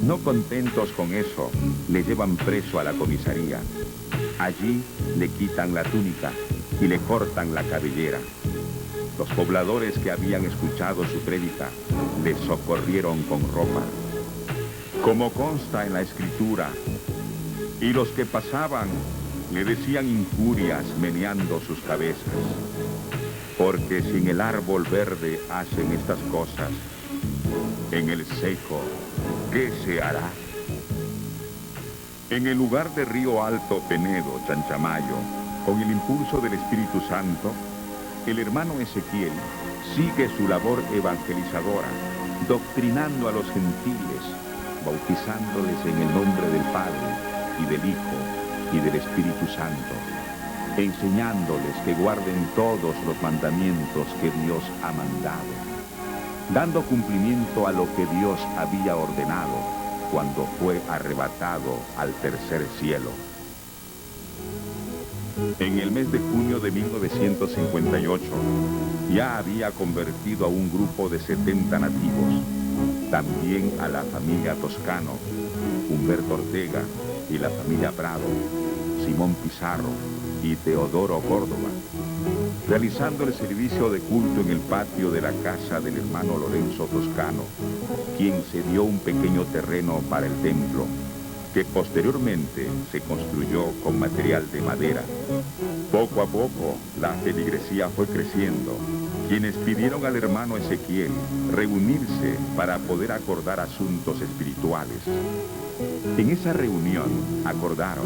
No contentos con eso, le llevan preso a la comisaría. Allí le quitan la túnica y le cortan la cabellera. Los pobladores que habían escuchado su prédica le socorrieron con ropa. Como consta en la escritura, y los que pasaban le decían injurias meneando sus cabezas. Porque si en el árbol verde hacen estas cosas, en el seco, ¿qué se hará? En el lugar de Río Alto, Penedo, Chanchamayo, con el impulso del Espíritu Santo, el hermano Ezequiel sigue su labor evangelizadora, doctrinando a los gentiles, bautizándoles en el nombre del Padre, y del Hijo, y del Espíritu Santo, enseñándoles que guarden todos los mandamientos que Dios ha mandado, dando cumplimiento a lo que Dios había ordenado cuando fue arrebatado al tercer cielo. En el mes de junio de 1958, ya había convertido a un grupo de 70 nativos, también a la familia Toscano, Humberto Ortega y la familia Prado, Simón Pizarro y Teodoro Córdoba, realizando el servicio de culto en el patio de la casa del hermano Lorenzo Toscano, quien cedió un pequeño terreno para el templo, que posteriormente se construyó con material de madera. Poco a poco, la feligresía fue creciendo, quienes pidieron al hermano Ezequiel reunirse para poder acordar asuntos espirituales. En esa reunión acordaron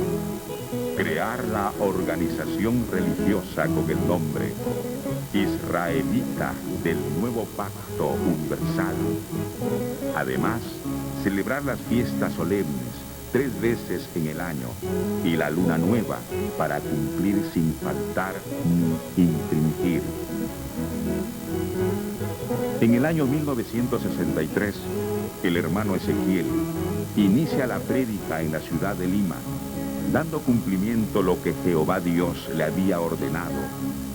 crear la organización religiosa con el nombre Israelita del Nuevo Pacto Universal. Además, celebrar las fiestas solemnes 3 veces en el año y la luna nueva para cumplir sin faltar ni infringir. En el año 1963, el hermano Ezequiel inicia la prédica en la ciudad de Lima, dando cumplimiento lo que Jehová Dios le había ordenado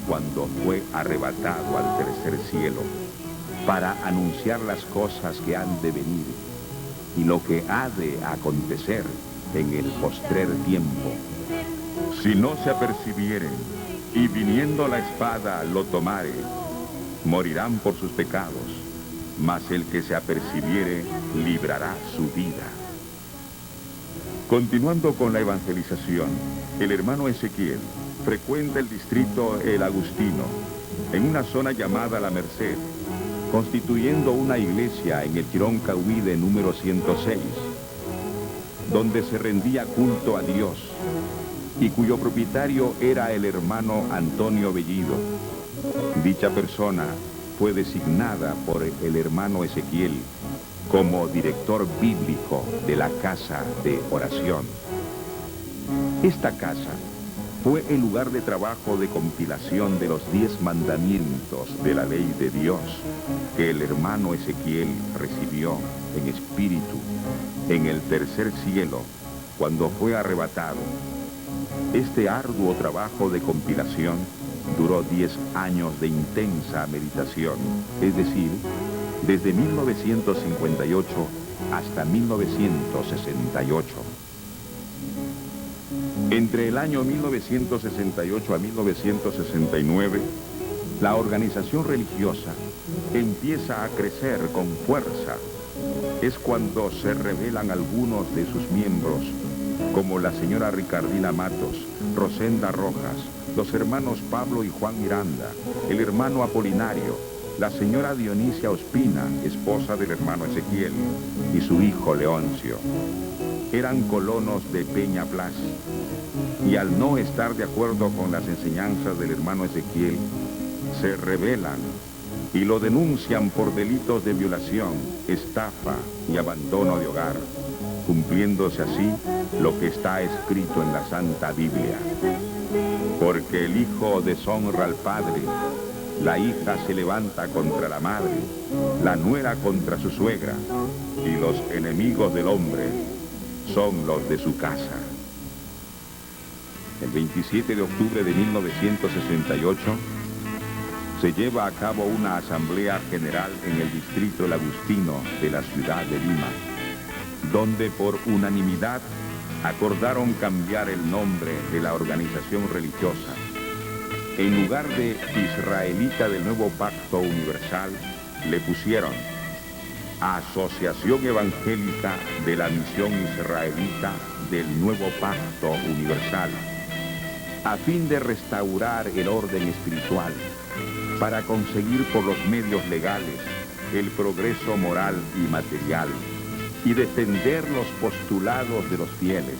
cuando fue arrebatado al tercer cielo, para anunciar las cosas que han de venir y lo que ha de acontecer en el postrer tiempo. Si no se apercibieren, y viniendo la espada lo tomare, morirán por sus pecados, mas el que se apercibiere librará su vida. Continuando con la evangelización, el hermano Ezequiel frecuenta el distrito El Agustino, en una zona llamada La Merced, constituyendo una iglesia en el Chirón Cahuide número 106, donde se rendía culto a Dios, y cuyo propietario era el hermano Antonio Bellido. Dicha persona fue designada por el hermano Ezequiel como director bíblico de la casa de oración. Esta casa fue el lugar de trabajo de compilación de los 10 mandamientos de la ley de Dios que el hermano Ezequiel recibió en espíritu en el tercer cielo cuando fue arrebatado. Este arduo trabajo de compilación duró 10 años de intensa meditación, es decir, desde 1958 hasta 1968. Entre el año 1968 a 1969, la organización religiosa empieza a crecer con fuerza. Es cuando se revelan algunos de sus miembros, como la señora Ricardina Matos, Rosenda Rojas, los hermanos Pablo y Juan Miranda, el hermano Apolinario, la señora Dionisia Ospina, esposa del hermano Ezequiel, y su hijo Leoncio. Eran colonos de Peña Blas, y al no estar de acuerdo con las enseñanzas del hermano Ezequiel, se rebelan y lo denuncian por delitos de violación, estafa y abandono de hogar, cumpliéndose así lo que está escrito en la Santa Biblia. Porque el hijo deshonra al padre La hija se levanta contra la madre, la nuera contra su suegra, y los enemigos del hombre son los de su casa. El 27 de octubre de 1968 se lleva a cabo una asamblea general en el distrito El Agustino de la ciudad de Lima, donde por unanimidad acordaron cambiar el nombre de la organización religiosa. En lugar de Israelita del Nuevo Pacto Universal, le pusieron Asociación Evangélica de la Misión Israelita del Nuevo Pacto Universal, a fin de restaurar el orden espiritual, para conseguir por los medios legales el progreso moral y material, y defender los postulados de los fieles.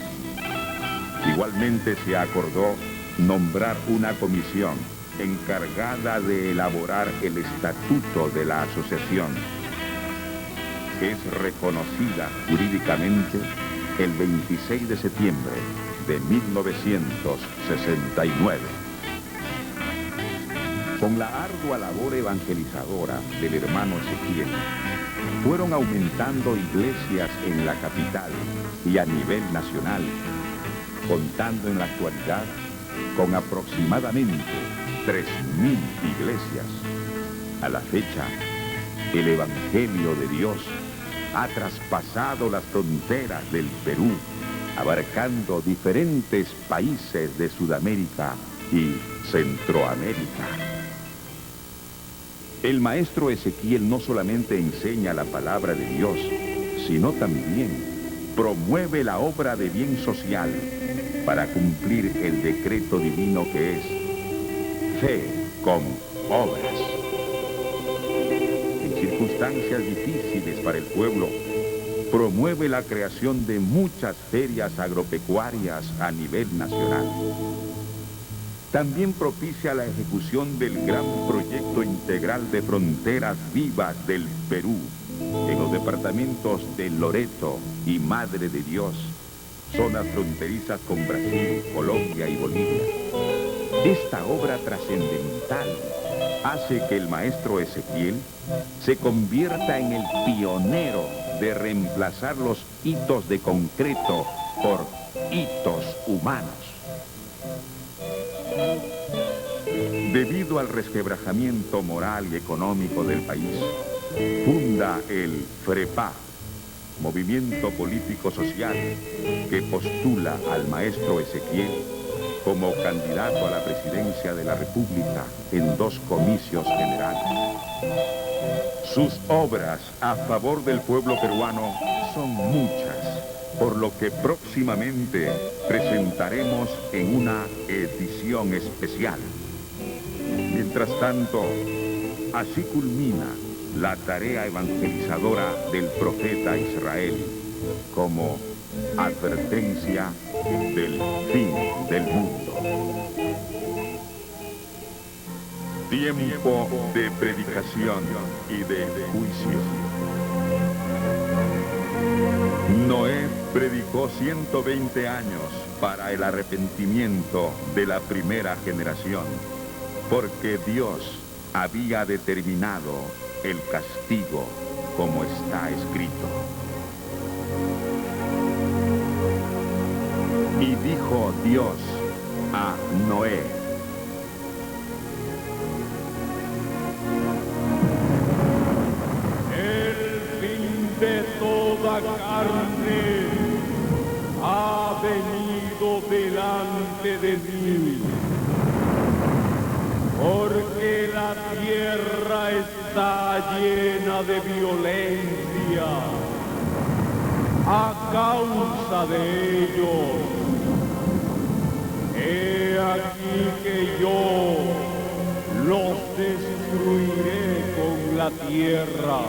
Igualmente se acordó nombrar una comisión encargada de elaborar el estatuto de la asociación, que es reconocida jurídicamente el 26 de septiembre de 1969. Con la ardua labor evangelizadora del hermano Ezequiel, fueron aumentando iglesias en la capital y a nivel nacional, contando en la actualidad con aproximadamente 3.000 iglesias. A la fecha, el Evangelio de Dios ha traspasado las fronteras del Perú, abarcando diferentes países de Sudamérica y Centroamérica. El maestro Ezequiel no solamente enseña la palabra de Dios, sino también promueve la obra de bien social para cumplir el decreto divino que es fe con obras. En circunstancias difíciles para el pueblo, promueve la creación de muchas ferias agropecuarias a nivel nacional. También propicia la ejecución del gran proyecto integral de fronteras vivas del Perú, en los departamentos de Loreto y Madre de Dios, zonas fronterizas con Brasil, Colombia y Bolivia. Esta obra trascendental hace que el maestro Ezequiel se convierta en el pionero de reemplazar los hitos de concreto por hitos humanos. Debido al resquebrajamiento moral y económico del país, funda el FREPA, movimiento político-social que postula al maestro Ezequiel como candidato a la presidencia de la República en 2 comicios generales. Sus obras a favor del pueblo peruano son muchas, por lo que próximamente presentaremos en una edición especial. Mientras tanto, así culmina la tarea evangelizadora del profeta Israel como advertencia del fin del mundo. Tiempo de predicación y de juicio. Noé predicó 120 años para el arrepentimiento de la primera generación, porque Dios había determinado el castigo como está escrito. Y dijo Dios a Noé: el fin de toda carne ha venido delante de mí, porque la tierra está llena de violencia a causa de ellos. He aquí que yo los destruiré con la tierra.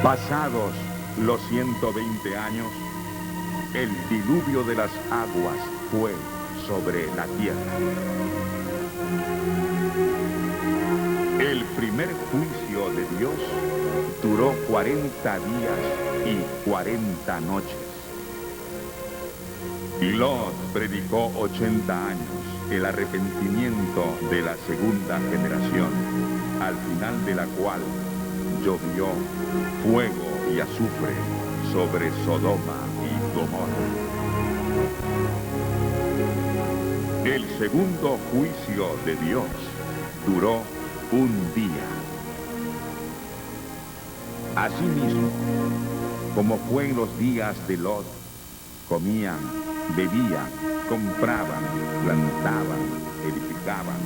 Pasados los 120 años, el diluvio de las aguas fue sobre la tierra. El primer juicio de Dios duró 40 días y 40 noches. Y Lot predicó 80 años el arrepentimiento de la segunda generación, al final de la cual llovió fuego y azufre sobre Sodoma y Gomorra. El segundo juicio de Dios duró un día. Asimismo, como fue en los días de Lot, comían, bebían, compraban, plantaban, edificaban.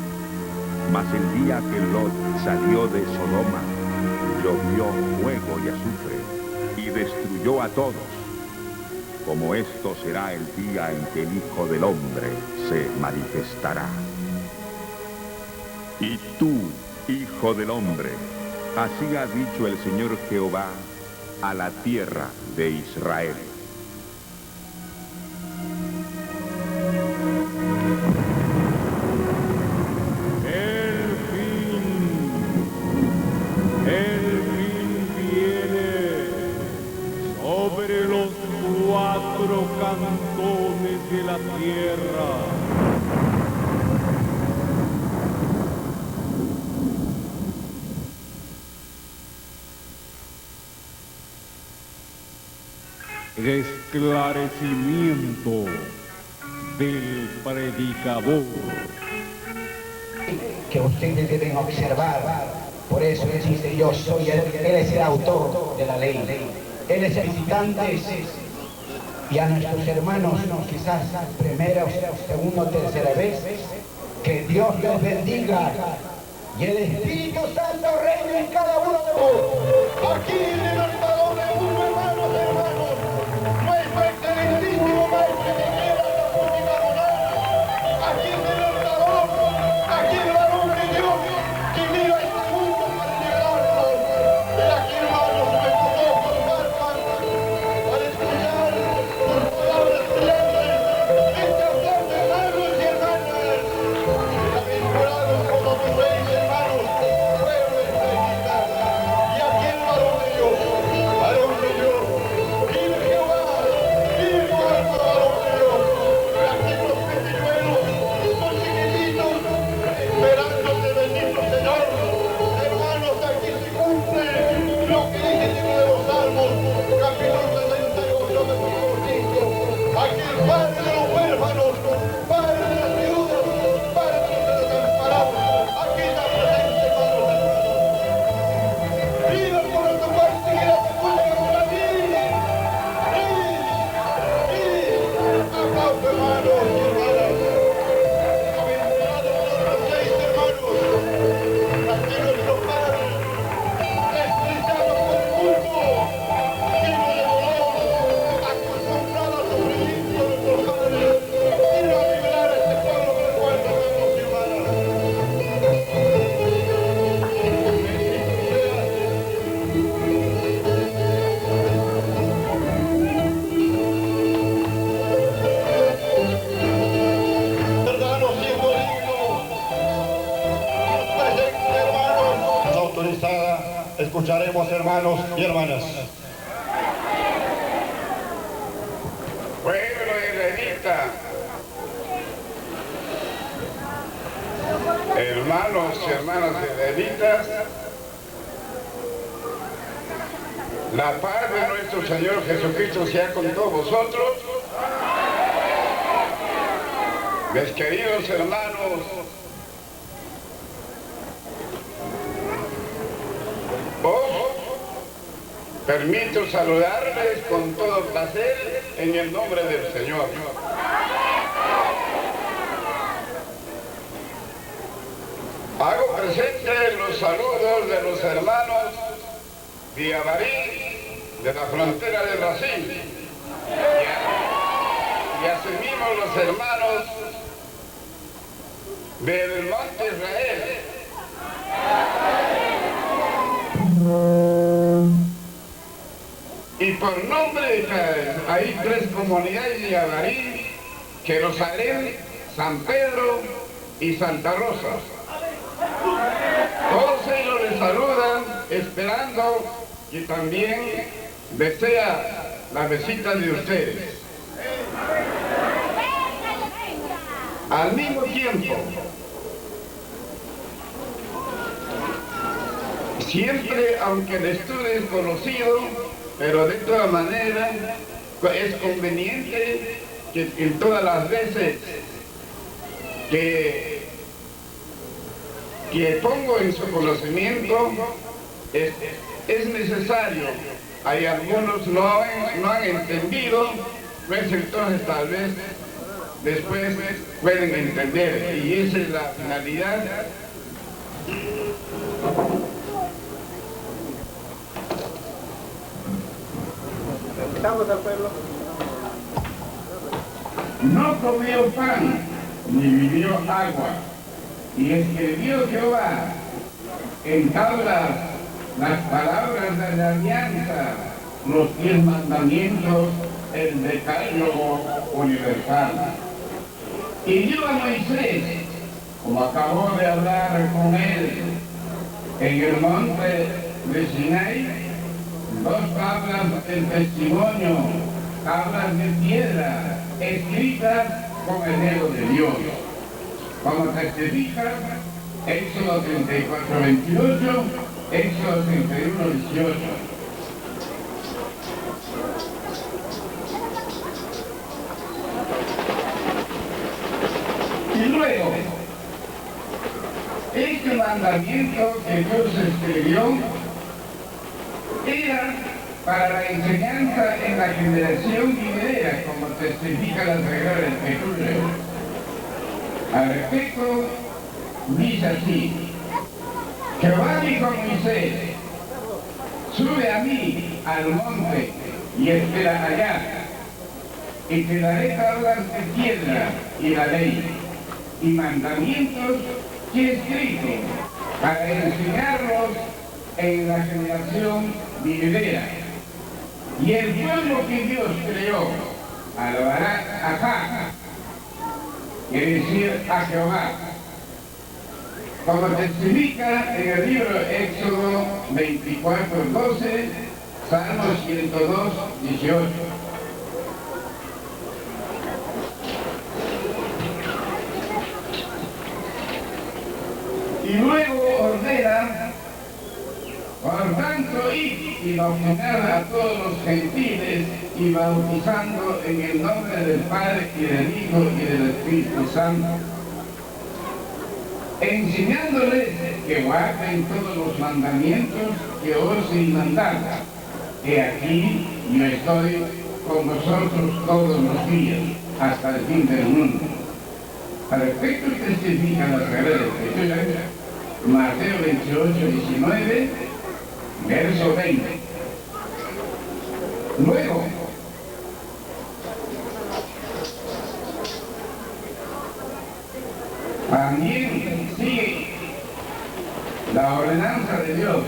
Mas el día que Lot salió de Sodoma, llovió fuego y azufre y destruyó a todos. Como esto será el día en que el Hijo del Hombre se manifestará. Y tú, Hijo del Hombre, así ha dicho el Señor Jehová a la tierra de Israel. El fin viene sobre los 4 cantones de la tierra. Esclarecimiento del predicador. Que ustedes deben observar. Por eso él dice, yo soy él es el autor de la ley. Él es el visitante. Y a nuestros hermanos, quizás primera, segunda, tercera vez, que Dios les bendiga. Y el Espíritu Santo reine en cada uno de vosotros. Aquí en el altar de uno, hermanos. Nuestro excelentísimo maestro de guerra, la música moral. Aquí en el altar, aquí el varón de Dios, que mira este mundo para liberarnos. De aquí, hermanos, me conozco, para escuchar sus palabras brillantes. Mientras tanto, hermanos y hermanas, bienaventurados como tú veis, hermanos, pueblo de Israelita. Y aquí el varón de Dios, vive Jehová, vive nuestro varón de Dios. Y aquí los pequeñuelos, son chiquititos, esperándote, bendito Señor. Hermanos, aquí se cumple lo que dice el libro de los Salmos, capítulo 68, versículo 5. Aquí el Padre de los huérfanos, Padre de las viudas, Padre de los desamparados. Aquí está presente, hermanos. Viva por nuestro país y la música con la vida. Aplausos, hermanos y hermanas. Bienaventurados los 6 hermanos. Aquí nuestro Padre, despreciado por el mundo, lleno de dolor, acostumbrado a sufrir de nuestros padres, vino a liberar a este pueblo del cual hermanos y hermanas. Hermanos, siendo dignos, presentes hermanos, autorizada, escucharemos hermanos y hermanas. Pueblo israelita, hermanos y hermanas israelitas, la paz de nuestro Señor Jesucristo sea con todos vosotros. Mis queridos hermanos, os permito saludarles con todo placer en el nombre del Señor. Hago presente los saludos de los hermanos de Avarí, de la frontera de Brasil, y asimismo los hermanos del monte Israel. Y por nombre de hay 3 comunidades de Avarí: Jerusalén, San Pedro y Santa Rosa. Todos ellos les saludan, esperando que también desea la visita de ustedes. Al mismo tiempo, siempre, aunque el estudio es conocido, pero de todas maneras es conveniente que en todas las veces que pongo en su conocimiento es necesario. Hay algunos no han entendido, pues entonces tal vez después pueden entender, y esa es la finalidad. No comió pan, ni vivió agua, y escribió Jehová en tablas las palabras de la alianza, los 10 mandamientos, el decálogo universal. Y dio a Moisés, como acabó de hablar con él en el monte de Sinai, 2 tablas del testimonio, tablas de piedra, escritas con el dedo de Dios. Como testifica, Éxodo 34, 28, Éxodo 31, 18. Y luego, este mandamiento que Dios escribió era para la enseñanza en la generación venidera, como testifica la Sagrada Escritura. Al respecto, dice así: Jehová dijo a Moisés, sube a mí al monte y espera allá, y te daré tablas de piedra y la ley, y mandamientos que he escrito, para enseñarlos en la generación venidera. Y el pueblo que Dios creó alabará a Jah, quiere decir a Jehová, como testifica en el libro Éxodo 24, 12, Salmos 102, 18. Y luego ordena, por tanto, id y bautizad a todos los gentiles, y bautizando en el nombre del Padre y del Hijo y del Espíritu Santo, enseñándoles que guarden todos los mandamientos que os he mandado. He aquí, yo estoy con vosotros todos los días, hasta el fin del mundo. Al respecto testifica la Sagrada Escritura, Mateo 28, 19, verso 20. Luego, también sigue la ordenanza de Dios: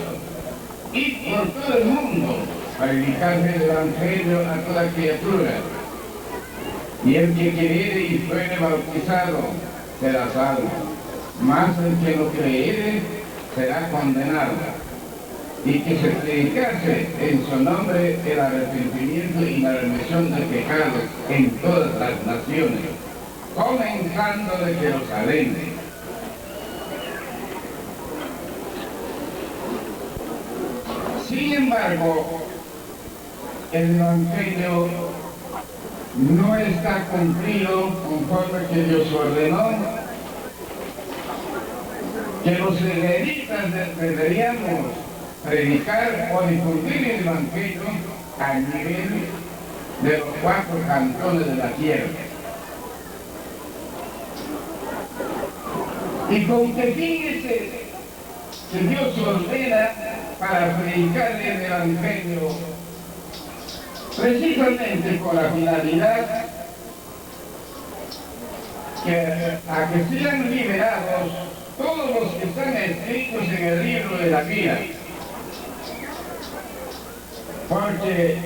ir por todo el mundo, predicar el Evangelio a toda criatura. Y el que creyere y fuere bautizado será salvo, mas el que no creyere será condenado. Y que se predicase en su nombre el arrepentimiento y la remisión de pecados en todas las naciones, comenzando de Jerusalén. Sin embargo, el Evangelio no está cumplido conforme que Dios ordenó, que los israelitas deberíamos predicar o difundir el Evangelio a nivel de los 4 cantones de la tierra. Y con que fíjese que Dios ordena para predicar el Evangelio, precisamente con la finalidad a que sean liberados todos los que están escritos en el libro de la vida. Porque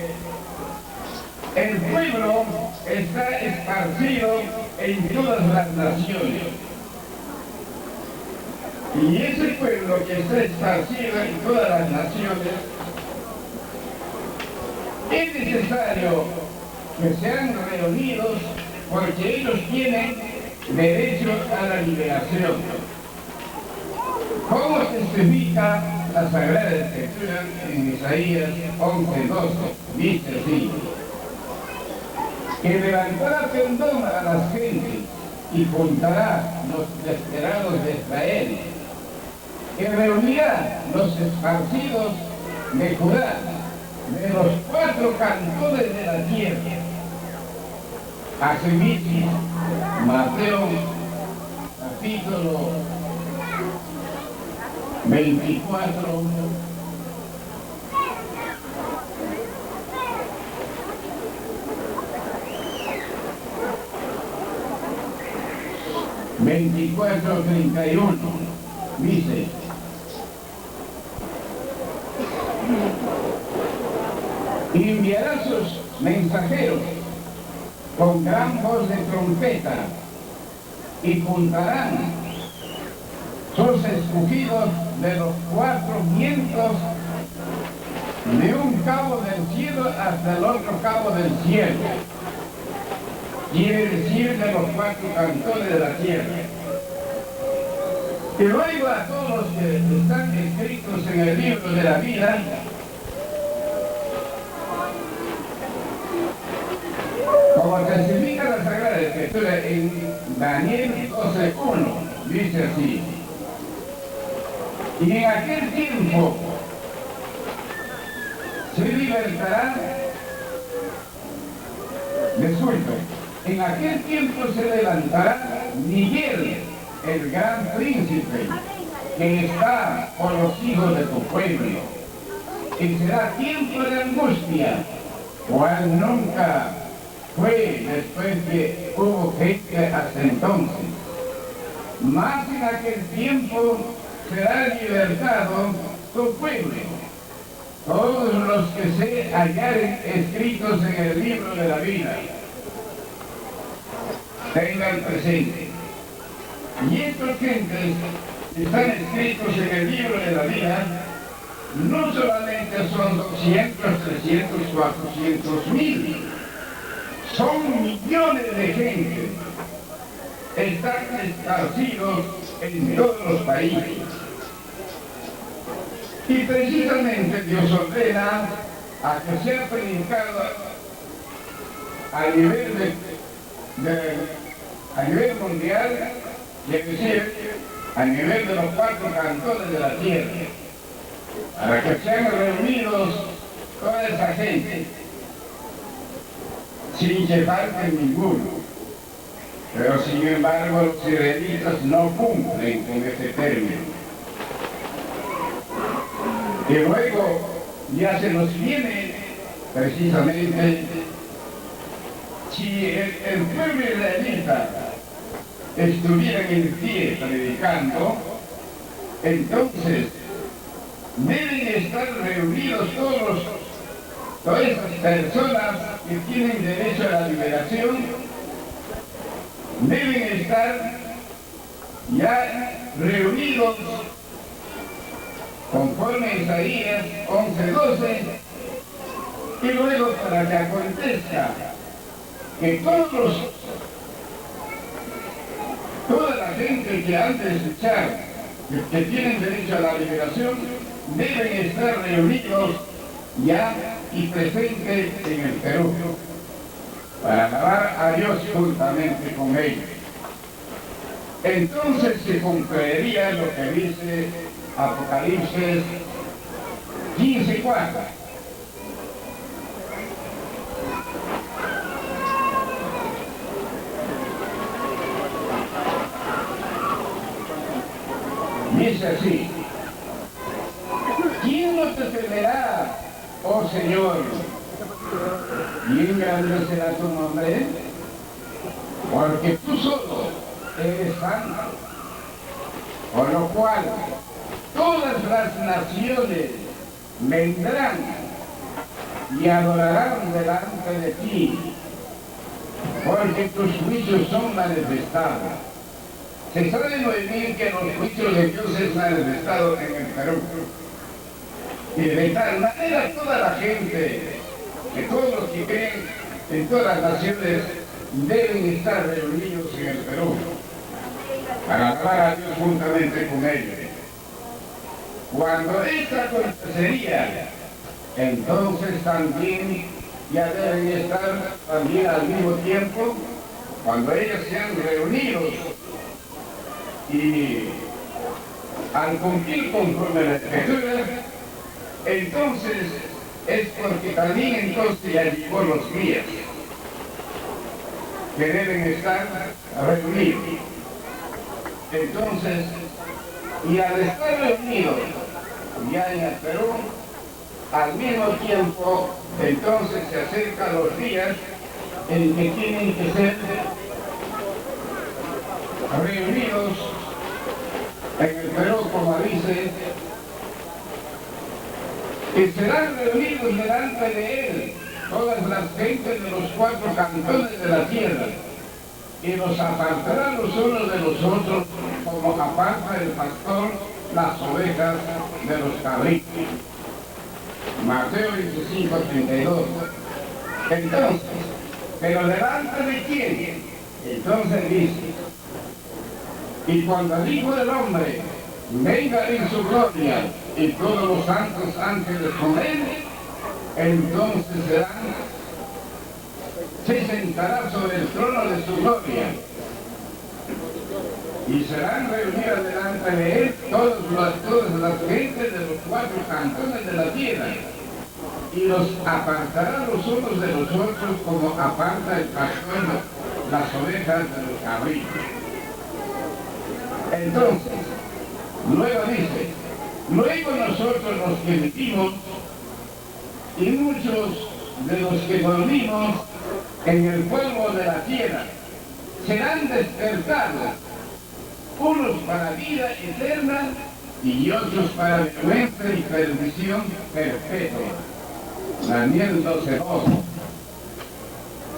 el pueblo está esparcido en todas las naciones. Y ese pueblo que está esparcido en todas las naciones Es necesario que sean reunidos porque ellos tienen derecho a la liberación. ¿Cómo se especifica la Sagrada Escritura en Isaías 11:12? Dice así: que levantará pendón a las gentes y juntará los desterrados de Israel, que reunirá los esparcidos de Judá, de los 4 cantones de la tierra. Asimismo, Mateo capítulo 24, Veinticuatro, 31, dice: enviará sus mensajeros con gran voz de trompeta y juntarán sus escogidos de los 4 vientos, de un cabo del cielo hasta el otro cabo del cielo. Quiere decir de los 4 cantones de la tierra. Y luego a todos los que están escritos en el libro de la vida, como testifica la Sagrada Escritura en Daniel 12:1, dice así: y en aquel tiempo se libertará, en aquel tiempo se levantará Miguel, el gran príncipe, que está con los hijos de tu pueblo, y será tiempo de angustia, cual nunca fue después que hubo gente hasta entonces. Mas en aquel tiempo será libertado tu pueblo, todos los que se hallaren escritos en el libro de la vida. Tengan presente. Y estos gentes que están escritos en el libro de la vida no solamente son 200, 300, 400 mil, son millones de gente. Están esparcidos en todos los países. Y precisamente Dios ordena a que sea predicado a nivel mundial, es decir, a nivel de los 4 cantones de la tierra, para que sean reunidos toda esa gente, sin que falte ninguno. Pero sin embargo los israelitas no cumplen con este término. Y luego ya se nos viene precisamente, si el pueblo israelita estuviera en pie predicando, entonces deben estar reunidos todas esas personas que tienen derecho a la liberación, deben estar ya reunidos conforme a Isaías 11:12, y luego para que acontezca que toda la gente que antes de escuchar que tienen derecho a la liberación deben estar reunidos ya y presentes en el Perú para alabar a Dios juntamente con ellos. Entonces se cumpliría lo que dice Apocalipsis 15:4. Dice así: ¿quién no te temerá, oh Señor? ¿Quién engrandecerá tu nombre? Porque tú solo eres santo. Por lo cual todas las naciones vendrán y adorarán delante de ti, porque tus juicios son manifestados. Se sabe muy bien que los juicios de Dios es manifestado en el Perú. Y de tal manera toda la gente que todos los que creen en todas las naciones deben estar reunidos en el Perú para alabar a Dios juntamente con ellos. Cuando esta acontecería, entonces también ya deben estar también al mismo tiempo, cuando ellos sean reunidos y al cumplir conforme la Escritura, entonces es porque también entonces ya llegó los días que deben estar reunidos. Entonces, y al estar reunidos ya en el Perú, al mismo tiempo, entonces se acercan los días en que tienen que ser reunidos en el Perú, como dice, que serán reunidos delante de él todas las gentes de los 4 cantones de la tierra, y los apartará los unos de los otros, como aparta el pastor las ovejas de los cabritos. Mateo 25:32. Entonces, pero delante de quién, entonces dice, y cuando el Hijo del Hombre venga en su gloria y todos los santos ángeles con él, entonces se sentará sobre el trono de su gloria y serán reunidas delante de él todas las gentes de los 4 cantones de la tierra, y los apartará los unos de los otros, como aparta el pastor las ovejas de los cabritos. Entonces, luego dice, luego nosotros los que vivimos y muchos de los que dormimos en el polvo de la tierra serán despertados, unos para vida eterna y otros para vergüenza y perdición perpetua. Daniel 12:2.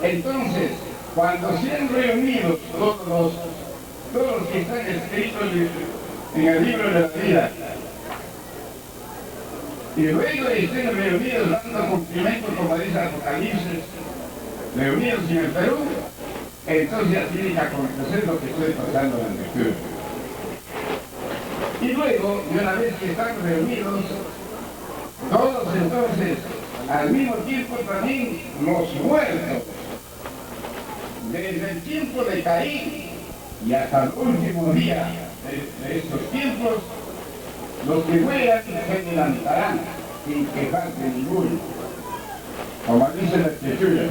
Entonces, cuando sean reunidos todos los que están escritos en el libro de la vida, y luego estén reunidos dando cumplimiento, como dice Apocalipsis, reunidos en el Perú, entonces ya tiene que acontecer lo que estoy pasando en la lectura. Y luego, de una vez que están reunidos, todos entonces, al mismo tiempo también los muertos, desde el tiempo de Caín y hasta el último día de estos tiempos, los que mueran se levantarán sin quejarse ninguno, como dice la Escritura.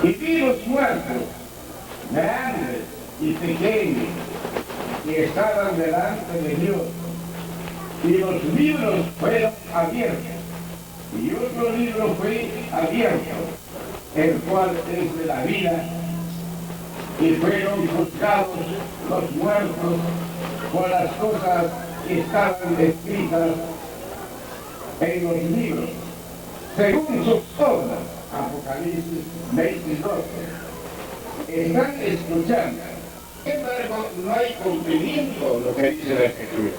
Y vi los muertos, grandes y pequeños, que estaban delante de Dios, y los libros fueron abiertos, y otro libro fue abierto, el cual es de la vida, y fueron juzgados los muertos por las cosas que estaban escritas en los libros, según sus obras. Apocalipsis 20:12. Están escuchando. Sin embargo, no hay cumplimiento lo que dice la Escritura.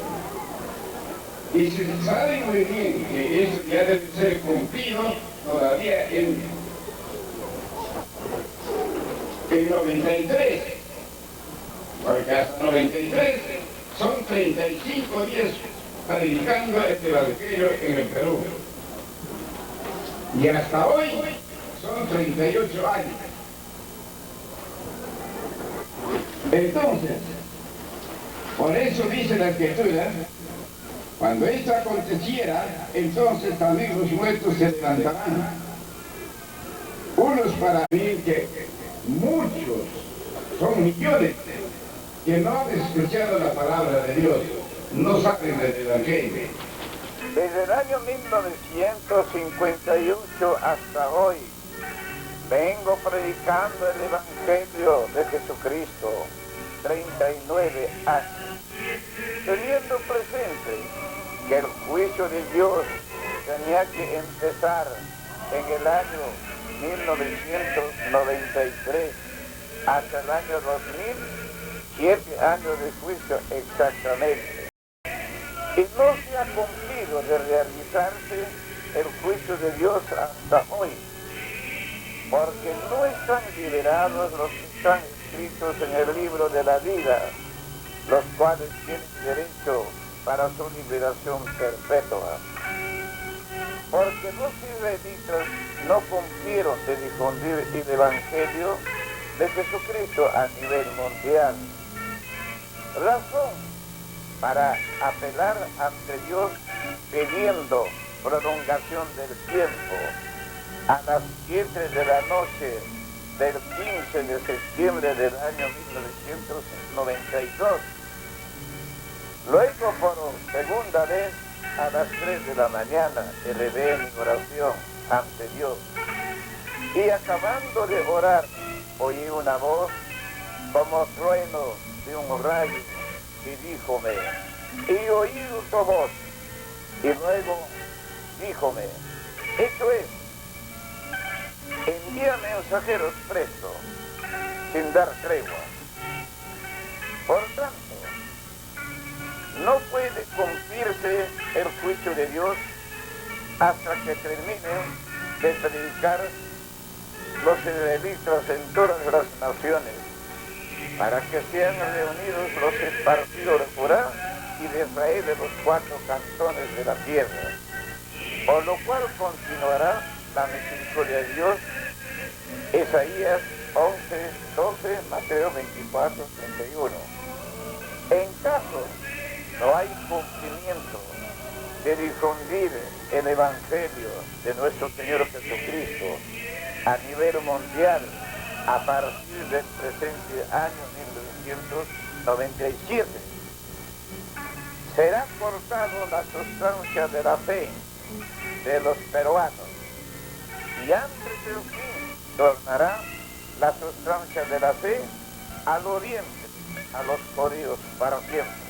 Y se sabe muy bien que eso ya debe ser cumplido todavía en 93. Porque hasta 93 son 35 días predicando este evangelio en el Perú. Y hasta hoy son 38 años. Entonces, por eso dice la Escritura, cuando esto aconteciera, entonces también los muertos se levantarán. Unos para mí que muchos, son millones, que no han escuchado la palabra de Dios, no saben del Evangelio. Desde el año 1958 hasta hoy, vengo predicando el Evangelio de Jesucristo, 39 años, teniendo presente que el juicio de Dios tenía que empezar en el año 1993 hasta el año 2000, 7 años de juicio exactamente. Y no se ha cumplido de realizarse el juicio de Dios hasta hoy, porque no están liberados los que están escritos en el libro de la vida, los cuales tienen derecho para su liberación perpetua. Porque los israelitas no cumplieron de difundir el Evangelio de Jesucristo a nivel mundial. Razón para apelar ante Dios pidiendo prolongación del tiempo. A las 7 de la noche del 15 de septiembre del año 1992. Luego por segunda vez a las 3 de la mañana elevé mi oración ante Dios. Y acabando de orar, oí una voz como trueno de un rayo y díjome, y oí tu voz, y luego díjome, hecho es, envía mensajeros presto, sin dar tregua. Por tanto, no puede cumplirse el juicio de Dios hasta que terminen de predicar los israelitas en todas las naciones, para que sean reunidos los esparcidos de Judá y de Israel de los 4 cantones de la tierra, por lo cual continuará la misericordia de Dios. Isaías 11, 12, Mateo 24, 31. En caso no hay cumplimiento de difundir el Evangelio de nuestro Señor Jesucristo a nivel mundial a partir del presente año 1997, será cortado la sustancia de la fe de los peruanos y antes del fin tornará la sustancia de la fe al oriente, a los judíos para siempre.